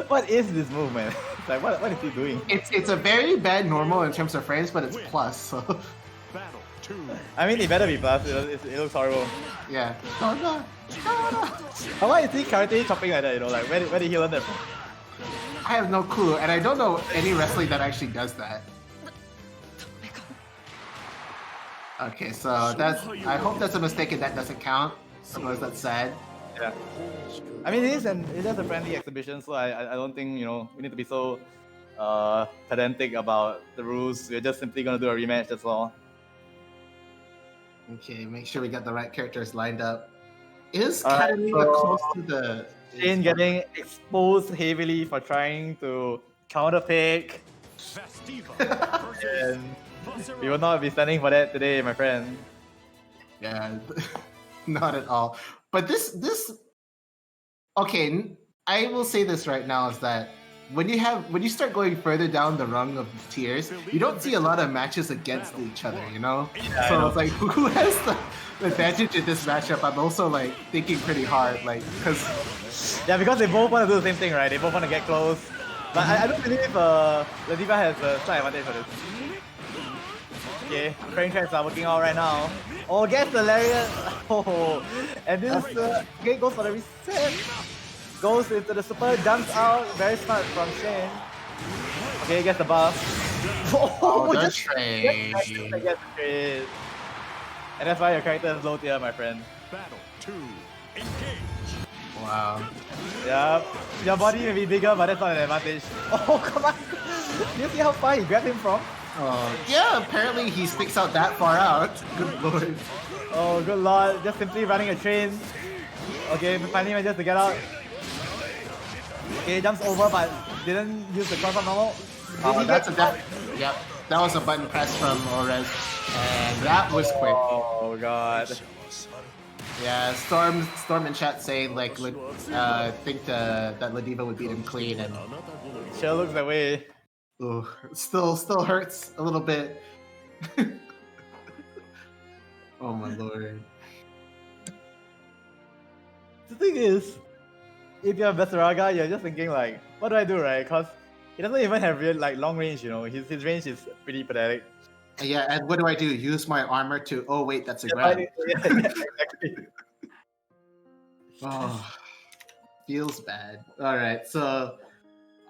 What is this move, man? Like, what is he doing? It's a very bad normal in terms of frames, but it's plus. So. Battle 2. I mean, it better be plus. It looks horrible. Yeah. Oh no. Why is he karate chopping like that? You know, like where did he learn that from? I have no clue, and I don't know any wrestling that actually does that. Okay, so I hope that's a mistake and that doesn't count. Otherwise, that's sad. Yeah. I mean, it is a friendly exhibition, so I don't think we need to be so pedantic about the rules. We're just simply gonna do a rematch. That's all. Okay, make sure we got the right characters lined up. Is Katarina close to the... Shane getting exposed heavily for trying to counterpick. And we will not be standing for that today, my friend. Yeah, not at all. But this... Okay, I will say this right now is that when you start going further down the rung of tiers, you don't see a lot of matches against each other, you know? Yeah, so it's like, who has the advantage in this matchup? I'm also like thinking pretty hard, like, because... Yeah, because they both want to do the same thing, right? They both want to get close. But I don't believe Ladiva has a slight advantage for this. Okay, frame tracks are working out right now. Oh, gets the lariat! Oh, and this game goes for the reset. Goes into the super, jumps out, very smart from Shane. Okay, gets the buff. Oh, the trade. Gets the trade. And that's why your character is low tier, my friend. Battle 2. Engage. Wow. Yeah, your body may be bigger, but that's not an advantage. Oh, come on! Do you see how far he grabbed him from? Oh, yeah, apparently he sticks out that far out. Good lord. Oh, good lord. Just simply running a train. Okay, finally manages to get out. Okay, jumps over but didn't use the cross up normal. Oh, that's yep, that was a button press from Orez. And that was quick. Oh god. Yeah, Storm in chat saying like think that Ladiva would beat him clean, and Sure looks that way. ooh, still hurts a little bit. Oh my lord. The thing is, if you're Besaraga, you're just thinking like, what do I do, right? Because he doesn't even have real long range, you know. His range is pretty pathetic. Yeah, and what do I do? Use my armor to... Oh wait, that's a grab. Exactly. Oh, feels bad. All right, so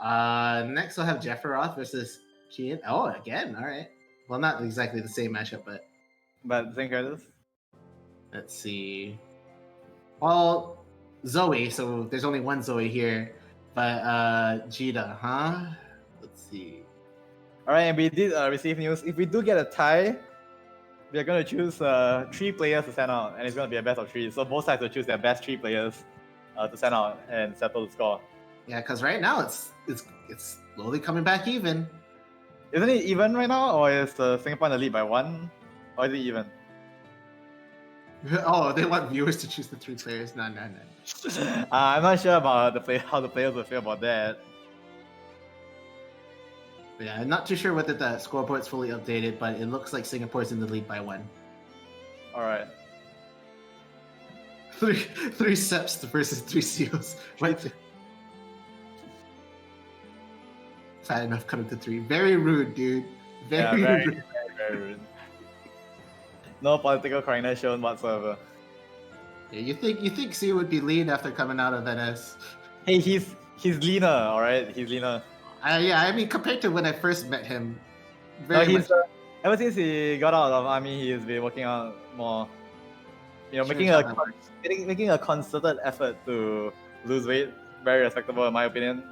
next we'll have Jefferoth versus Kian. Oh, again. All right. Well, not exactly the same matchup, but But same characters. let's see. Well, Zoe. So there's only one Zoe here, but Jida, huh? Let's see. Alright, and we did receive news. If we do get a tie we are going to choose 3 players to send out, and it's going to be a best of 3. So both sides will choose their best 3 players to send out and settle the score. Yeah, because right now it's slowly coming back even. Isn't it even right now, or is Singapore in the lead by 1? Or is it even? Oh, they want viewers to choose the 3 players. No. I'm not sure about how the players will feel about that. Yeah, I'm not too sure whether the scoreboard's fully updated, but it looks like Singapore's in the lead by 1. Alright. 3 steps versus 3 seals. What? Sad enough coming to 3. Very rude, dude. Very rude. Very rude. No political correctness shown whatsoever. Yeah, you think Seal would be lean after coming out of Venice? Hey, he's leaner, alright? He's leaner. Yeah, I mean, compared to when I first met him, ever since he got out of army, he's been working out more. You know, making a concerted effort to lose weight. Very respectable, in my opinion.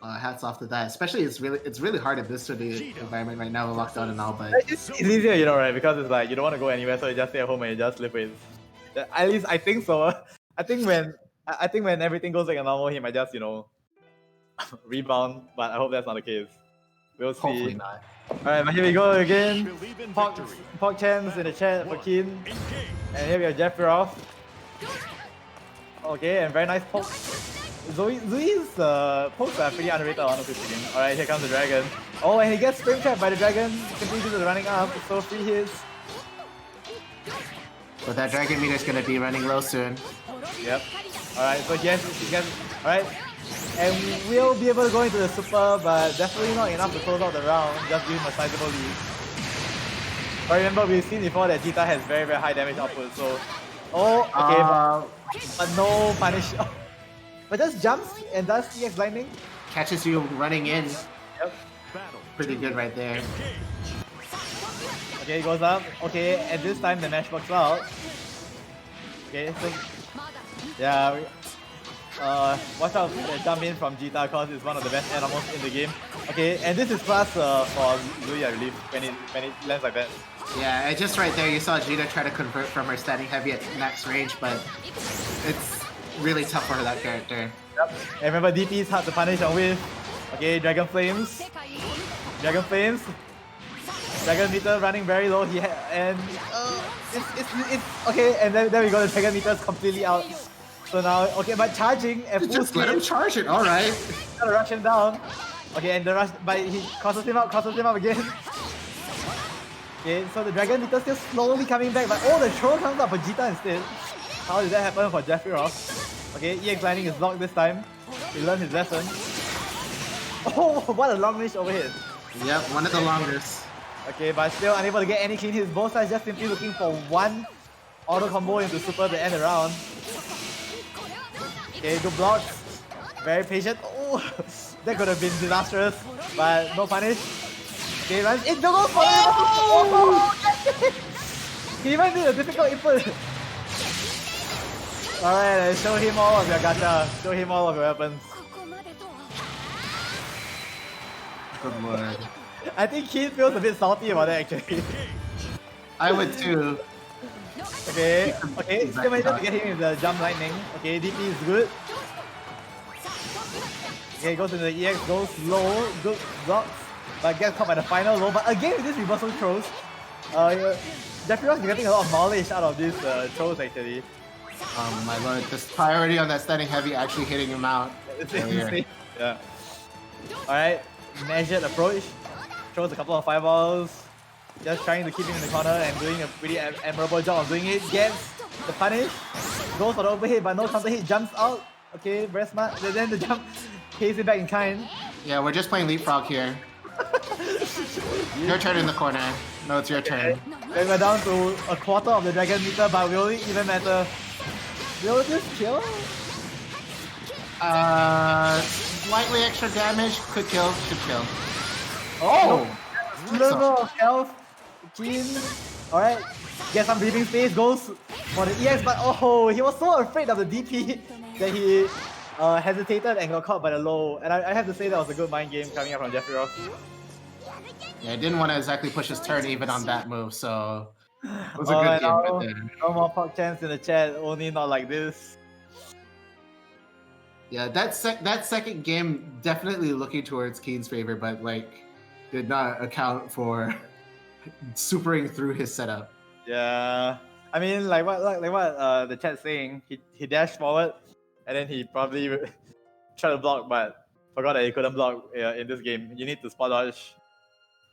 Hats off to that. Especially, it's really hard in this sort of environment right now with lockdown and all. But it's easier, you know, right? Because it's like you don't want to go anywhere, so you just stay at home and you just lift weights. At least I think so. I think when everything goes back to normal, he might just, you know, rebound. But I hope that's not the case. We'll see. Hopefully not. Alright, but here we go again. Pog Chance in the chat for Keen. And here we have Jeffrey off. Okay, and very nice poke. Zoe's pokes are pretty underrated, honestly speaking. Alright, here comes the dragon. Oh, and he gets spring trapped by the dragon. Simply due to the running up. So 3 hits. But that dragon meter's gonna be running low soon. Yep. Alright, so yes, he gets. Alright. And we'll be able to go into the super, but definitely not enough to close out the round. Just give him a sizable lead. But remember, we've seen before that Jita has very, very high damage output, so. Oh, okay. But no punish. But just jumps and does EX blinding. Catches you running in. Yep. Pretty good right there. Okay, goes up. Okay, and this time the mash works out. Okay, so yeah, watch out for the jump in from Jita because it's one of the best animals in the game. Okay, and this is plus for Zui, I believe, when it lands like that. Yeah, just right there you saw Jita try to convert from her standing heavy at max range, but it's really tough for that character. Yep. And remember, DP is hard to punish on with. Okay, Dragon Flames. Dragon Flames. Dragon meter running very low. And it's okay. And then we got the Dragon meters completely out. So now, okay, but charging at full just speed. let him charge it. All right. Gotta rush him down. Okay, and the rush, but he crosses him up again. Okay, so the Dragon meter still slowly coming back, but oh, the throw comes up for Jita instead. How did that happen for Jeffrey Ross? Okay, EX Lightning is blocked this time. He learned his lesson. Oh, what a long range overhead. Yep, one of the longest. Okay, but still unable to get any clean hits. Both sides just simply looking for one auto combo into super to end the round. Okay, good blocks. Very patient. Oh, that could have been disastrous, but no punish. Okay, runs in, no go for it! Oh! He even did a difficult input. Alright, show him all of your gacha. Show him all of your weapons. Good lord. I think Keith feels a bit salty about that actually. I would too. Okay, still managed to get him with the jump lightning. Okay, DP is good. Okay, goes into the EX, goes low, good blocks, but gets caught by the final low. But again with these reversal throws, Jeffrey was getting a lot of knowledge out of these throws actually. My lord, this priority on that standing heavy actually hitting him out. It's insane. Yeah. Alright, measured approach. Throws a couple of fireballs. Just trying to keep him in the corner and doing a pretty admirable job of doing it. Gets the punish. Goes for the overhead but no counter hit. Jumps out. Okay, very smart. Then the jump pays it back in kind. Yeah, we're just playing leapfrog here. Your turn in the corner. No, it's your turn. Then we're down to a quarter of the dragon meter, but will it even matter? Will this kill? Slightly extra damage. Could kill. Should kill. Oh! Level of health. Keen. Alright. Get some breathing space. Goes for the EX, but oh, he was so afraid of the DP that he hesitated and got caught by the low. And I have to say that was a good mind game coming up from Jeffrey Ross. Yeah, I didn't want to exactly push his turn even on that move, so was a good game right no, there. no more pop chants in the chat. Only not like this. Yeah, that second game definitely looking towards Keen's favor, but like did not account for supering through his setup. Yeah, I mean, like what the chat's saying. He dashed forward, and then he probably tried to block, but forgot that he couldn't block in this game. You need to spot dodge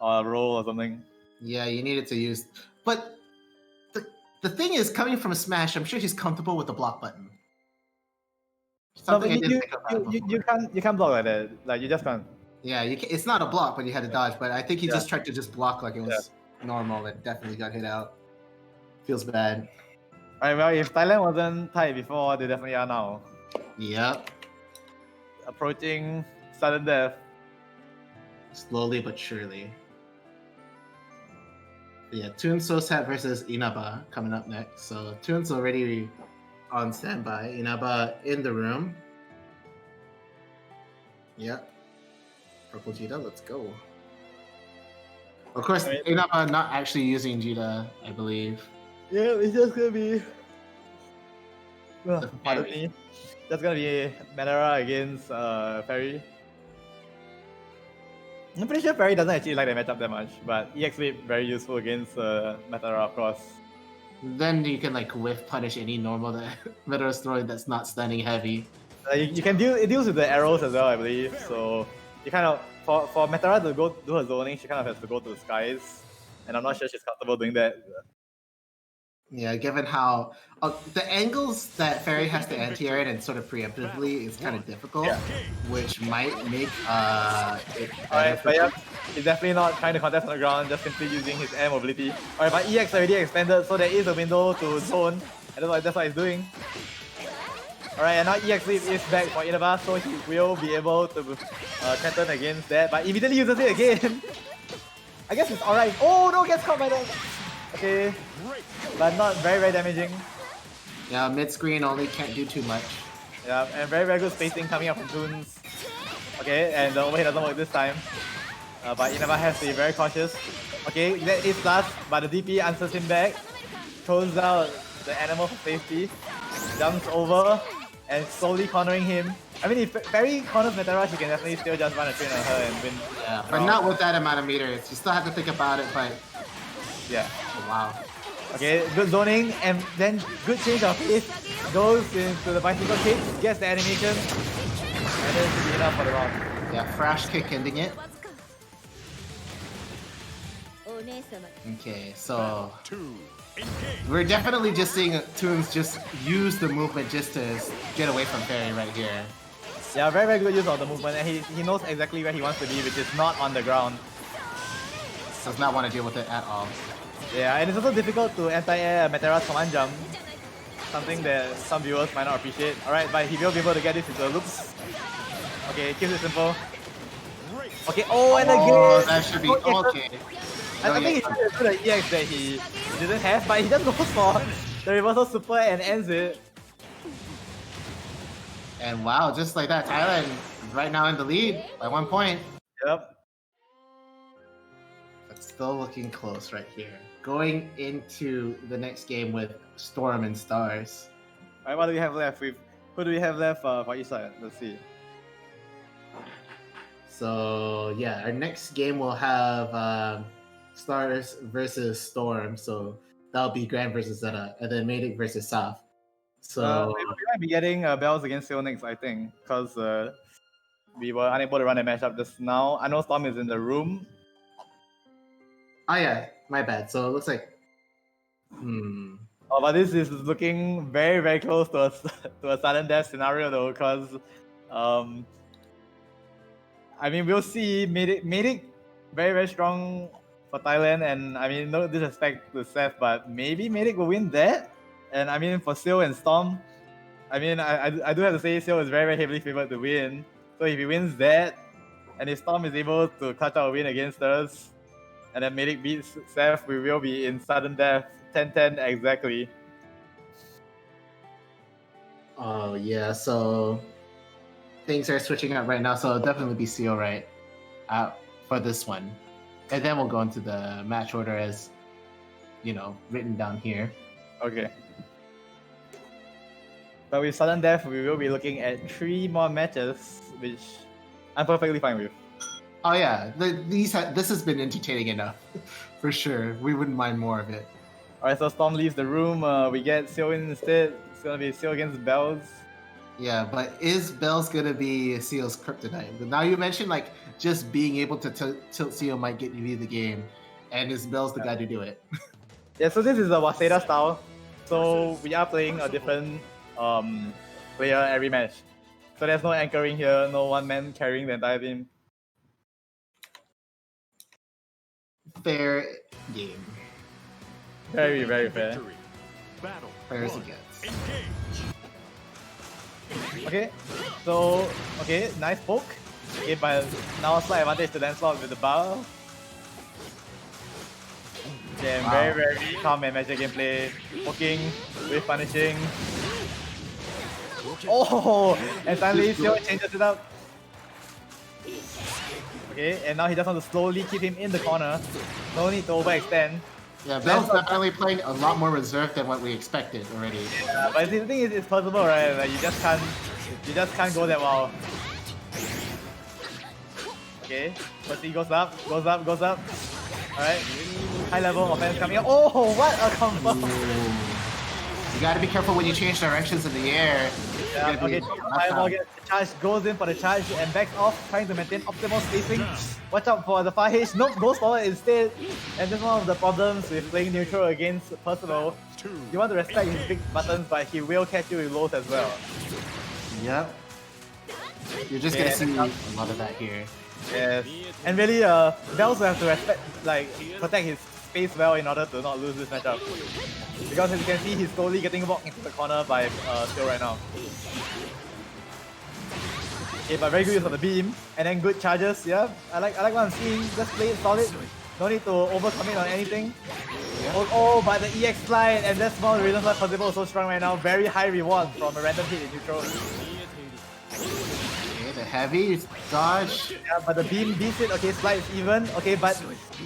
or roll or something. Yeah, you needed to use, but the thing is, coming from Smash, I'm sure he's comfortable with the block button. No, but Something I didn't think about you can't block like that. Like you just can't. Yeah, it's not a block, but you had to dodge. But I think he Yeah. just tried to just block like it was normal and definitely got hit out. Feels bad. Alright, well, if Thailand wasn't tied before, they definitely are now. Yep. Approaching sudden death. Slowly but surely. Yeah, Toon Sosat versus Inaba coming up next. So Toon's already on standby. Inaba in the room. Yep. Purple Jita, let's go. Of course, Inaba not actually using Jita, I believe. Yeah, it's just gonna be. The Pardon me. That's gonna be Manara against Ferry. I'm pretty sure Ferry doesn't actually like the matchup that much, but EX Whip very useful against Matara, of course. Then you can like whiff punish any normal that Metara's throwing that's not stunning heavy. You can deal. It deals with the arrows as well, I believe. So you kind of for Matara to go do her zoning, she kind of has to go to the skies, and I'm not sure she's comfortable doing that. Yeah, given how the angles that Fairy has to anti-air it and sort of preemptively is kind of difficult, which might make it Alright, but yeah, he's definitely not trying to contest on the ground, just simply using his air mobility. Alright, but EX already expanded, so there is a window to zone, and that's what he's doing. Alright, and now EX Leap is back for Inaba, so he will be able to threaten against that, but immediately uses it again. I guess it's alright. Oh no, gets caught by that. Okay, but not very damaging. Yeah, mid screen only can't do too much. Yeah, and very good spacing coming up from Toons. Okay, and the overhead doesn't work this time. But Inaba has to be very cautious. Okay, that is last, but the DP answers him back. Throws out the animal for safety. Jumps over and slowly cornering him. I mean, if Ferry corners Metara, she can definitely still just run a train on her and win. Yeah, but not with that amount of meters. You still have to think about it, but yeah. Oh, wow. Okay, good zoning and then good change of pace. Goes into the bicycle kick, gets the animation, and then should be enough for the round. Yeah, Thrash kick ending it. Okay, so we're definitely just seeing Toons just use the movement just to get away from Fairy right here. Yeah, very good use of the movement, and he knows exactly where he wants to be, which is not on the ground. Does not want to deal with it at all. Yeah, and it's also difficult to anti-air Metara's command jump. Something that some viewers might not appreciate. Alright, but he will be able to get this into the loops. Okay, keeps it simple. Okay, oh, and again! That should be okay. I think he tried to do the EX that he didn't have, but he just goes for the reversal super and ends it. And wow, just like that, Thailand right now in the lead by 1 point. Yep. But still looking close right here. Going into the next game with Storm and Stars. Alright, what do we have left? Who do we have left for each side? Let's see. So yeah, our next game will have Stars versus Storm. So that'll be Grand versus Zeta, and then Medic versus Saf. So we might be getting Bells against Seal next, I think, because we were unable to run a matchup just now. I know Storm is in the room. Oh yeah, my bad. So it looks like Oh, but this is looking very close to a sudden death scenario though, because I mean we'll see Medic very strong for Thailand, and I mean no disrespect to Seth, but maybe Medic will win that. And I mean for Seal and Storm, I mean I do have to say Seal is very heavily favored to win. So if he wins that, and if Storm is able to clutch out a win against us, and then Medic beats Seth, we will be in sudden death 10-10 exactly. oh yeah, so things are switching up right now. So it'll definitely be Seal right for this one, and then we'll go into the match order as written down here. Okay. But with sudden death, we will be looking at 3 more matches, which I'm perfectly fine with. Oh yeah, this has been entertaining enough, for sure. We wouldn't mind more of it. Alright, so Storm leaves the room. We get Seal in instead. It's gonna be Seal against Bells. Yeah, but is Bells gonna be Seal's kryptonite? But now you mentioned like just being able to tilt Seal might get you the game, and is Bells the guy to do it? Yeah, so this is a Waseda style. So we are playing a different player every match. So there's no anchoring here, no one man carrying the entire team. Fair game. Very, very fair. Victory. Battle. Fair as 1. it gets. Engage. Okay, so nice poke. Okay, but now slight advantage to Lancelot with the bar. Okay, Wow. very, very calm and measured gameplay. Poking with punishing. Oh, and suddenly Seal changes it up. Okay, and now he just wants to slowly keep him in the corner. No need to overextend. Yeah, Bells definitely playing a lot more reserved than what we expected already. Yeah, but the thing is, it's possible, right? Like you just can't go that well. Okay, first he goes up. Alright, high level offense coming up. Oh, what a combo! You gotta be careful when you change directions in the air. Yeah, okay, fireball gets the charge, goes in for the charge and backs off, trying to maintain optimal spacing. Watch out for the far H. Nope, goes forward instead. And this is one of the problems with playing neutral against Personal. You want to respect his big buttons, but he will catch you with lows as well. Yep. You're just gonna see a lot of that here. Yes. And really, Bells will have to protect his space well in order to not lose this matchup. Because as you can see, he's slowly getting walked into the corner by Seal right now. Okay, but very good use of the beam, and then good charges. Yeah, I like what I'm seeing. Just play it solid. No need to overcommit on anything. Oh, but the EX slide, and that's one of the reasons why Possible is so strong right now. Very high reward from a random hit in neutral. Okay, the heavy dodge. Yeah, but the beam beats it. Okay, slide is even. Okay, but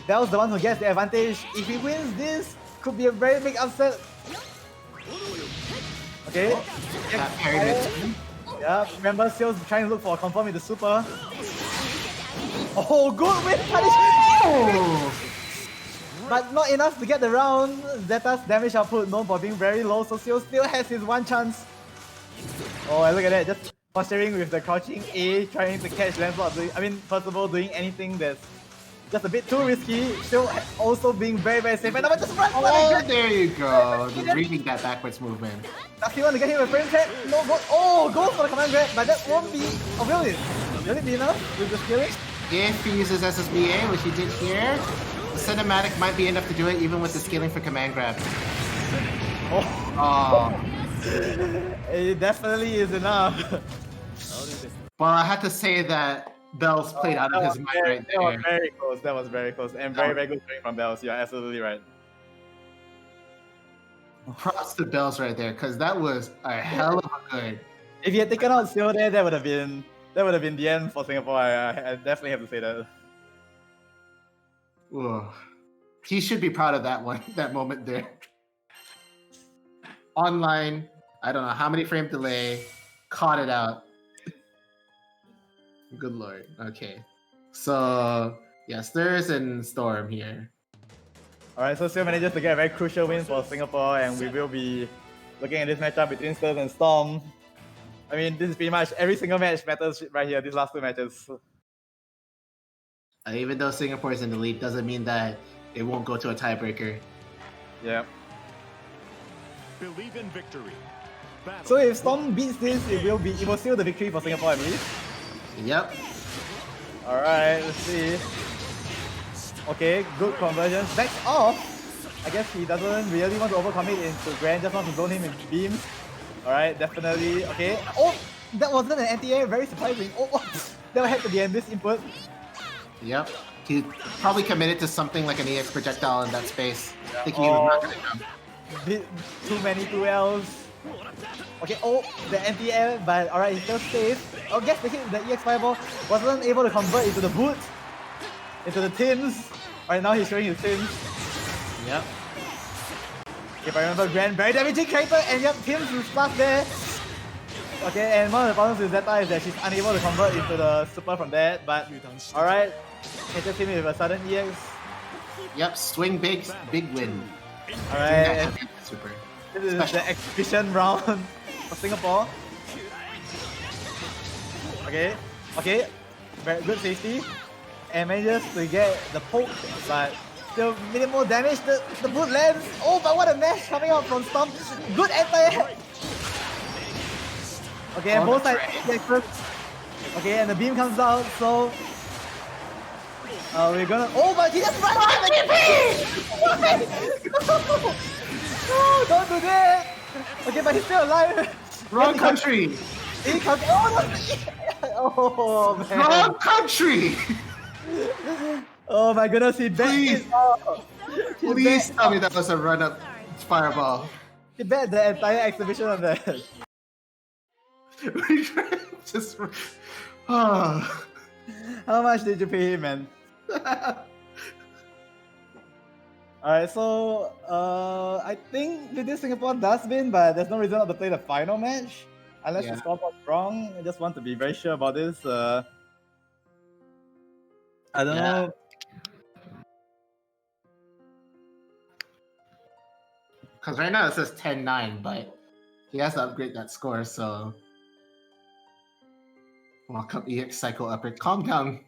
that was the one who gets the advantage. If he wins this, could be a very big upset. Okay. That parry mid. Yeah, remember Seal's trying to look for a confirm with the super. Oh, good win punish! Oh! But not enough to get the round. Zeta's damage output known for being very low, so Seal still has his one chance. Oh, and look at that, just posturing with the crouching A, trying to catch Lancelot. First of all, doing anything that's just a bit too risky. Still also being very, very safe. And now just run! Oh, there you go. Reading that backwards movement. Does he want to get him a frame set? No, go. Oh, goes for the command grab, but that won't be. Oh, will it? Will it be enough with the skilling? If he uses SSBA, which he did here, the cinematic might be enough to do it even with the scaling for command grab. Oh. It definitely is enough. Well, I had to say that Bells played out of his mind right there. That was very close. That was very close. And very, very good playing from Bells. You're absolutely right. Props to Bells right there, because that was a hell of a good. If he had taken out Seal there, that would have been the end for Singapore. I definitely have to say that. Ugh. He should be proud of that one, that moment there. Online, I don't know how many frame delay, caught it out. Good lord. Okay. So, yeah, Stirs and Storm here. Alright, so Seal manages to get a very crucial win for Singapore, and we will be looking at this matchup between Stirs and Storm. This is pretty much every single match matters right here, these last 2 matches. Even though Singapore is in the lead, doesn't mean that it won't go to a tiebreaker. Yeah. Believe in victory. Battle. So if Storm beats this, it will seal the victory for Singapore, I believe. Yep. Alright, let's see. Okay, good conversion. Backs off. I guess he doesn't really want to overcommit into Grand, just want to zone him in beams. Alright, definitely. Okay. Oh, that wasn't an anti-air, very surprising. Oh, that had to be a misinput. Yep. He probably committed to something like an EX projectile in that space, thinking he was not going to come. Bit too many 2Ls. Okay, oh, the anti-air, but alright, he's still safe. Oh, guess the hit, the EX fireball wasn't able to convert into the boot, into the tins. Alright, now he's showing his tins. Yep. If I remember, Grand, very damaging character, and yep, Tim's plus there. Okay, and one of the problems with Zeta is that she's unable to convert into the super from that, but alright. Catches him with a sudden EX. Yep, swing big, big win. Alright, Super. this is Special. the exhibition round for Singapore. Okay, okay, very good safety. And manages to get the poke, but still minimal damage. The boot lands. Oh, but what a mash coming out from Storm. Good anti. Okay, and both sides. Okay, and the beam comes out, so we're gonna. Oh, but he just ran out of No, don't do that. Okay, but he's still alive. Wrong country. He comes. Oh, man. Wrong country. Oh my goodness, he bet. Please. Please tell me that was a run-up fireball. He bet the entire exhibition on that. Just. Oh. How much did you pay him, man? Alright, so I think this Singapore does win, but there's no reason not to play the final match. Unless the score was wrong. I just want to be very sure about this. I don't know. Because right now it says 10-9, but he has to upgrade that score, so... Welcome EX Cycle Upper. Calm down.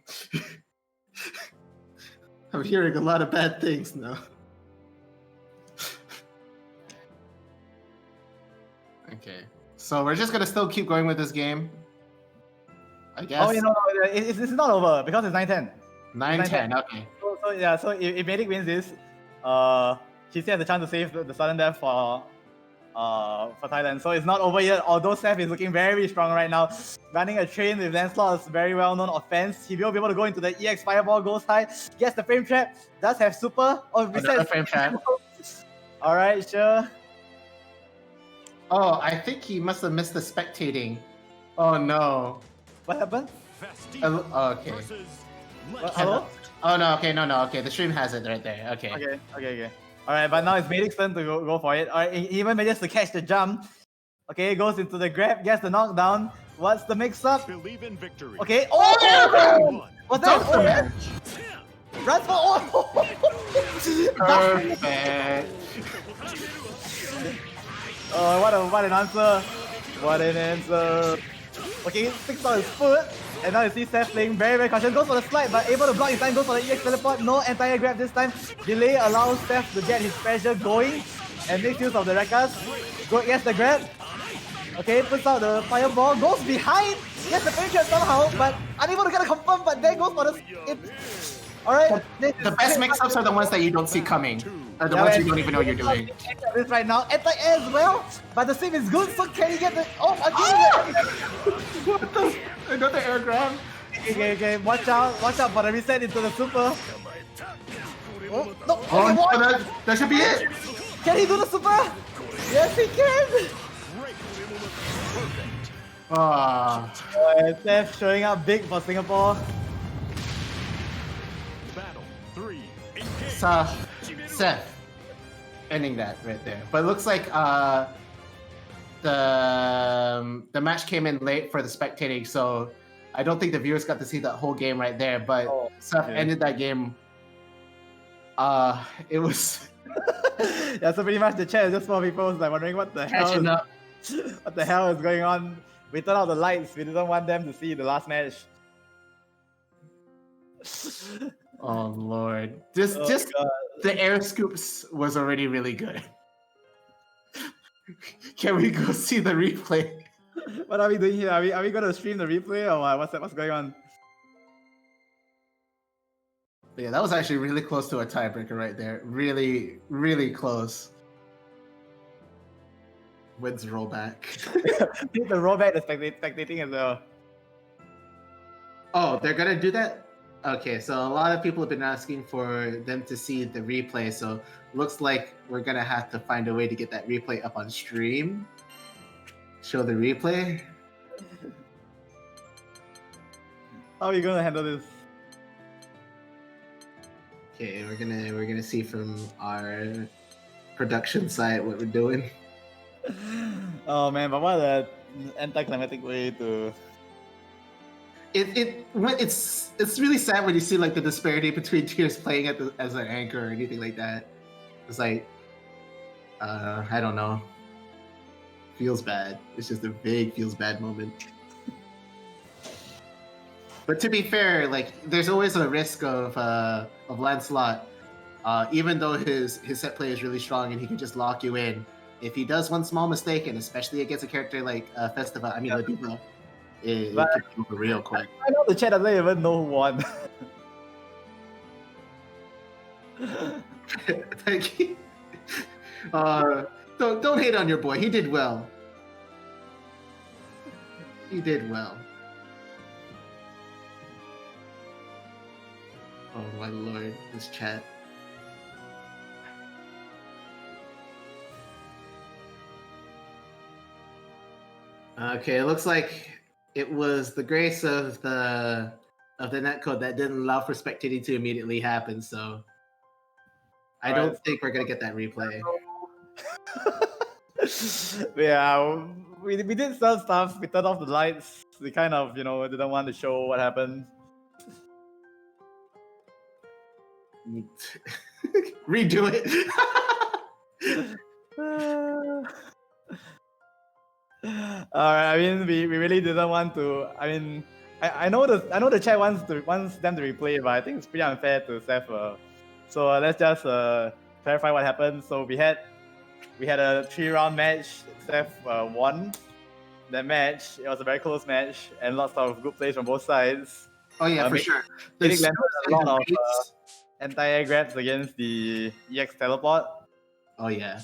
I'm hearing a lot of bad things now. Okay. So we're just gonna still keep going with this game. I guess. Oh, you know, it's not over because it's 9-10. 9-10, okay. So yeah, so if Medic wins this, he still has a chance to save the sudden death for Thailand. So it's not over yet, although Seth is looking very strong right now. Running a train with Lancelot's very well-known offense. He will be able to go into the EX Fireball, goes high, gets the frame trap, does have super. Oh, Another frame trap. Alright, sure. Oh, I think he must have missed the spectating. Oh no. What happened? Oh, okay. Hello? Oh no, okay, no, okay. The stream has it right there. Okay. Okay. Alright, but now it's Medic's turn to go for it. Alright, he even manages to catch the jump. Okay, goes into the grab, gets the knockdown. What's the mix-up? Believe in victory. Okay, oh! What's that? Don't Oh! Runs for oh! Perfect. Oh, what an answer! What an answer! Okay, sticks on his foot, and now you see Seth playing very cautious. Goes for the slide, but able to block his time. Goes for the EX teleport. No entire grab this time. Delay allows Seth to get his pressure going, and makes use of the Rekas. Gets the grab. Okay, puts out the fireball. Goes behind. Gets the pressure somehow, but unable to get a confirm. But then goes for the. Alright. The best mix-ups are the ones that you don't see coming. Or the ones you don't even know you're doing. This right now, anti-air as well, but the save is good, so can he get the... Oh, What the... Another air grab? Okay, watch out for the reset into the super. Oh, no, okay, that should be it! Can he do the super? Yes, he can! Ah. And Seth showing up big for Singapore. Battle 3. Engage. Seth ending that right there. But it looks like the match came in late for the spectating, so I don't think the viewers got to see that whole game right there. But Seth ended that game. It was yeah, so pretty much the chat is just for people like wondering what the hell is going on. We turned out the lights. We didn't want them to see the last match. Oh lord. Just the air scoops was already really good. Can we go see the replay? What are we doing here? Are we gonna stream the replay or what? What's going on? Yeah, that was actually really close to a tiebreaker right there. Really, really close. Wins rollback. Need the rollback, the spectating as well. Oh, they're gonna do that? Okay, so a lot of people have been asking for them to see the replay, so looks like we're gonna have to find a way to get that replay up on stream. Show the replay. How are you gonna handle this? Okay, we're gonna see from our production side what we're doing. Oh man, but what an anticlimactic way to. It's really sad when you see like the disparity between tiers playing as an anchor or anything like that. It's like, I don't know. Feels bad. It's just a big feels bad moment. But to be fair, like there's always a risk of Lancelot, even though his set play is really strong and he can just lock you in. If he does one small mistake, and especially against a character like Festival, Ladino, it can be over real quick. I know the chat doesn't even know who won. Thank you. Don't hate on your boy. He did well. He did well. Oh my lord, this chat. Okay, it looks like it was the grace of the netcode that didn't allow for spectating to immediately happen, so I don't think we're gonna get that replay. Yeah, we did some stuff. We turned off the lights. We kind of, didn't want to show what happened. Redo it. Alright, I mean, we really didn't want to. I mean, I know the chat wants them to replay, but I think it's pretty unfair to Seth. So let's just clarify what happened. So we had a 3-round match. Seth won that match. It was a very close match and lots of good plays from both sides. Oh yeah, for sure. There's a lot of anti-air grabs against the EX teleport. Oh yeah.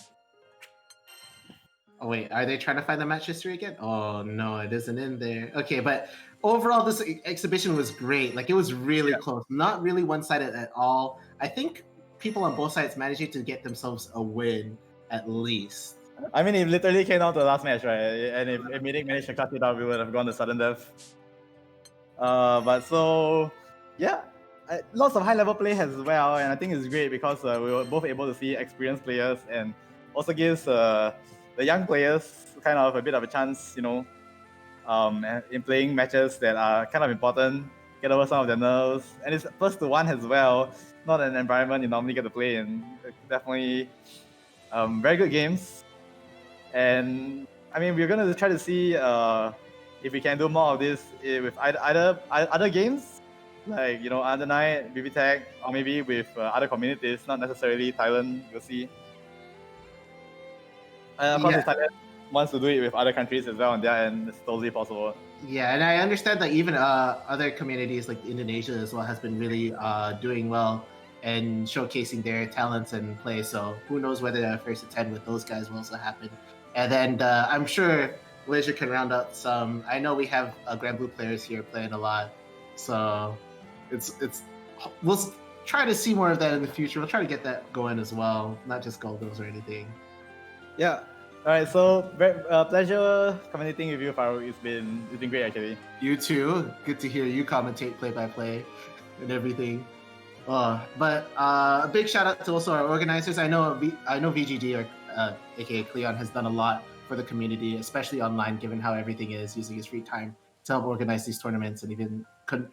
Oh wait, are they trying to find the match history again? Oh no, it isn't in there. Okay, but overall this exhibition was great. Like it was really close. Not really one-sided at all. I think people on both sides managed to get themselves a win at least. I mean, it literally came down to the last match, right? And if Midik managed to cut it out, we would have gone to sudden death. But so, yeah, lots of high-level play as well, and I think it's great because we were both able to see experienced players and also gives the young players kind of a bit of a chance, in playing matches that are kind of important, get over some of their nerves. And it's first to one as well, not an environment you normally get to play in. Definitely very good games. And I mean, we're going to try to see if we can do more of this with either other games, like, Under Night, BB Tag, or maybe with other communities, not necessarily Thailand, we'll see. Of course, if Thailand wants to do it with other countries as well on their end, it's totally possible. Yeah, and I understand that even other communities like Indonesia as well has been really doing well and showcasing their talents and play. So who knows whether the first to 10 with those guys will also happen. And then I'm sure Malaysia can round out some. I know we have Grand Blue players here playing a lot, so we'll try to see more of that in the future. We'll try to get that going as well, not just Goldos or anything. Yeah. All right. So pleasure commentating with you, Farouk. It's been great actually. You too. Good to hear you commentate play by play and everything. But a big shout out to also our organizers. I know VGD or aka Cleon has done a lot for the community, especially online, given how everything is, using his free time to help organize these tournaments and even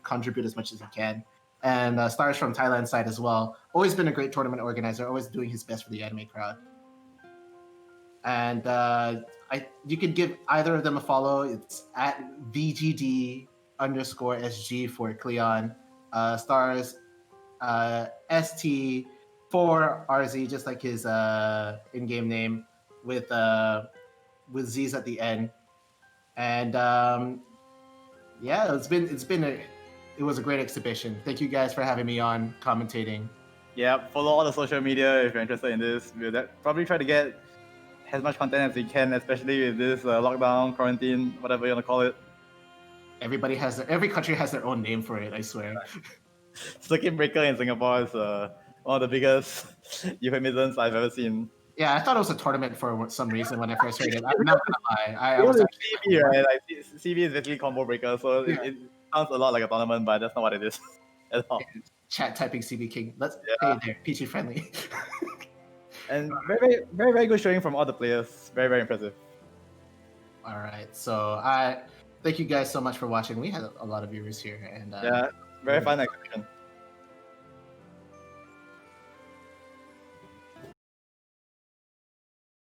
contribute as much as he can. And Stars from Thailand side as well. Always been a great tournament organizer, always doing his best for the anime crowd. And you can give either of them a follow. It's at VGD_SG for Cleon. Stars ST4RZ, just like his in-game name, with Z's at the end. And yeah, it was a great exhibition. Thank you guys for having me on commentating. Yeah, follow all the social media if you're interested in this. We'll probably try to get as much content as we can, especially with this lockdown, quarantine, whatever you want to call it. Every country has their own name for it, I swear. Circuit breaker in Singapore is one of the biggest euphemisms I've ever seen. Yeah, I thought it was a tournament for some reason when I first heard it. I'm not gonna lie. I was CB, right? Like CB is basically combo breaker, so it sounds a lot like a tournament, but that's not what it is at all. Chat typing CB King. Hey there, PG friendly. And very good showing from all the players. Very impressive. All right, so I thank you guys so much for watching. We had a lot of viewers here, and Yeah, very fun exhibition.